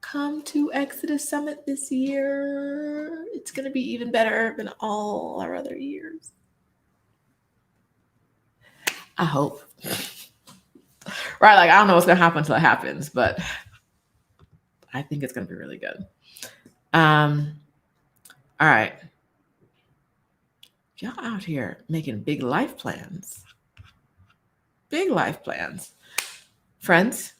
Come to Exodus Summit this year. It's going to be even better than all our other years. I hope. Right, like I don't know what's going to happen until it happens, but I think it's going to be really good. All right. Y'all out here making big life plans. Big life plans. Friends,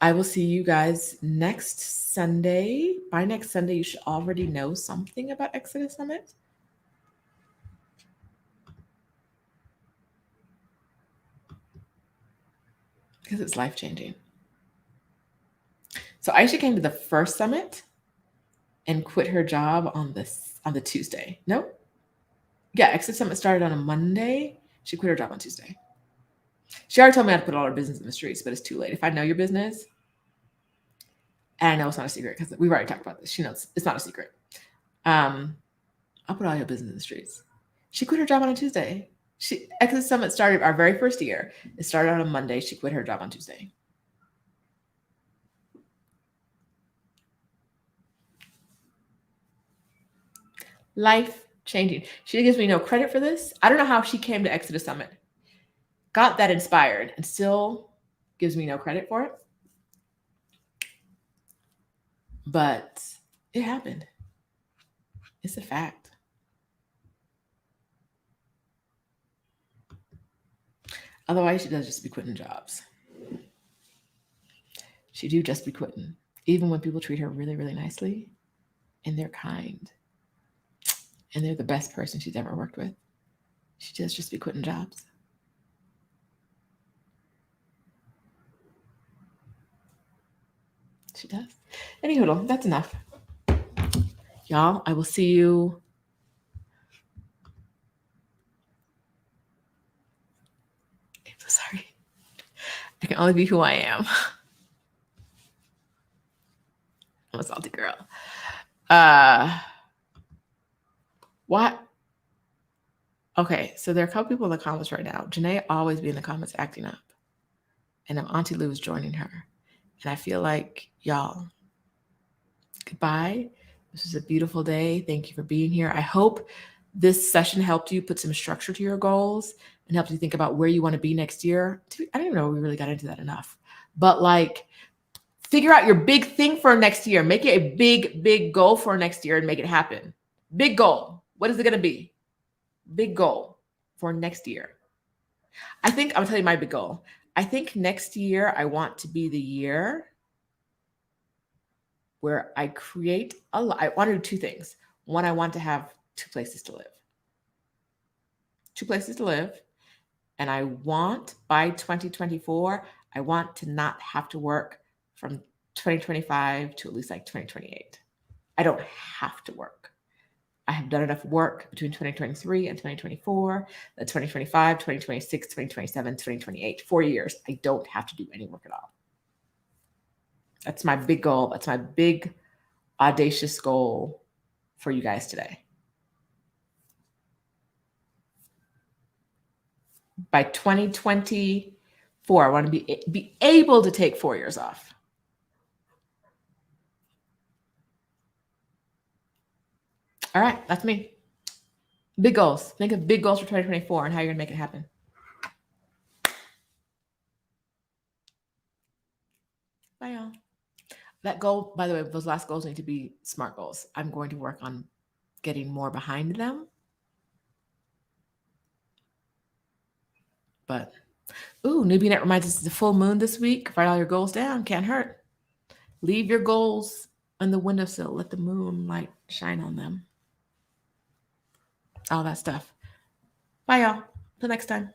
I will see you guys next Sunday. By next Sunday, you should already know something about Exodus Summit. Because it's life-changing. So Aisha came to the first summit and quit her job on the Tuesday. Nope. Yeah, Exodus Summit started on a Monday. She quit her job on Tuesday. She already told me how to put all her business in the streets, but it's too late. If I know your business, And I know it's not a secret because we've already talked about this. She knows it's not a secret. I'll put all your business in the streets. She quit her job on a Tuesday. Exodus Summit started our very first year. It started on a Monday. She quit her job on Tuesday. Life changing. She gives me no credit for this. I don't know how she came to Exodus Summit, got that inspired, and still gives me no credit for it. But it happened. It's a fact. Otherwise, she does just be quitting jobs. She do just be quitting. Even when people treat her really, really nicely and they're kind and they're the best person she's ever worked with, she does just be quitting jobs. She does. Anywho, that's enough. Y'all, I will see you. I'm so sorry. I can only be who I am. I'm a salty girl. What? Okay, so there are a couple people in the comments right now. Janae always be in the comments acting up. And Auntie Lou is joining her. And I feel like, y'all, goodbye. This was a beautiful day. Thank you for being here. I hope this session helped you put some structure to your goals and helped you think about where you want to be next year. I don't even know if we really got into that enough. But like, figure out your big thing for next year. Make it a big, big goal for next year and make it happen. Big goal. What is it going to be? Big goal for next year. I think I'm going to tell you my big goal. I think next year I want to be the year where I create I want to do two things. One, I want to have 2 places to live. 2 places to live. And I want by 2024, I want to not have to work from 2025 to at least like 2028. I don't have to work. I have done enough work between 2023 and 2024, that 2025, 2026, 2027, 2028, 4 years. I don't have to do any work at all. That's my big goal. That's my big audacious goal for you guys today. By 2024, I want to be able to take 4 years off. All right, that's me. Big goals. Think of big goals for 2024 and how you're going to make it happen. Bye, y'all. That goal, by the way, those last goals need to be SMART goals. I'm going to work on getting more behind them. But, Newbie Net reminds us it's the full moon this week. Write all your goals down. Can't hurt. Leave your goals on the windowsill. Let the moonlight shine on them. All that stuff. Bye, y'all. Till next time.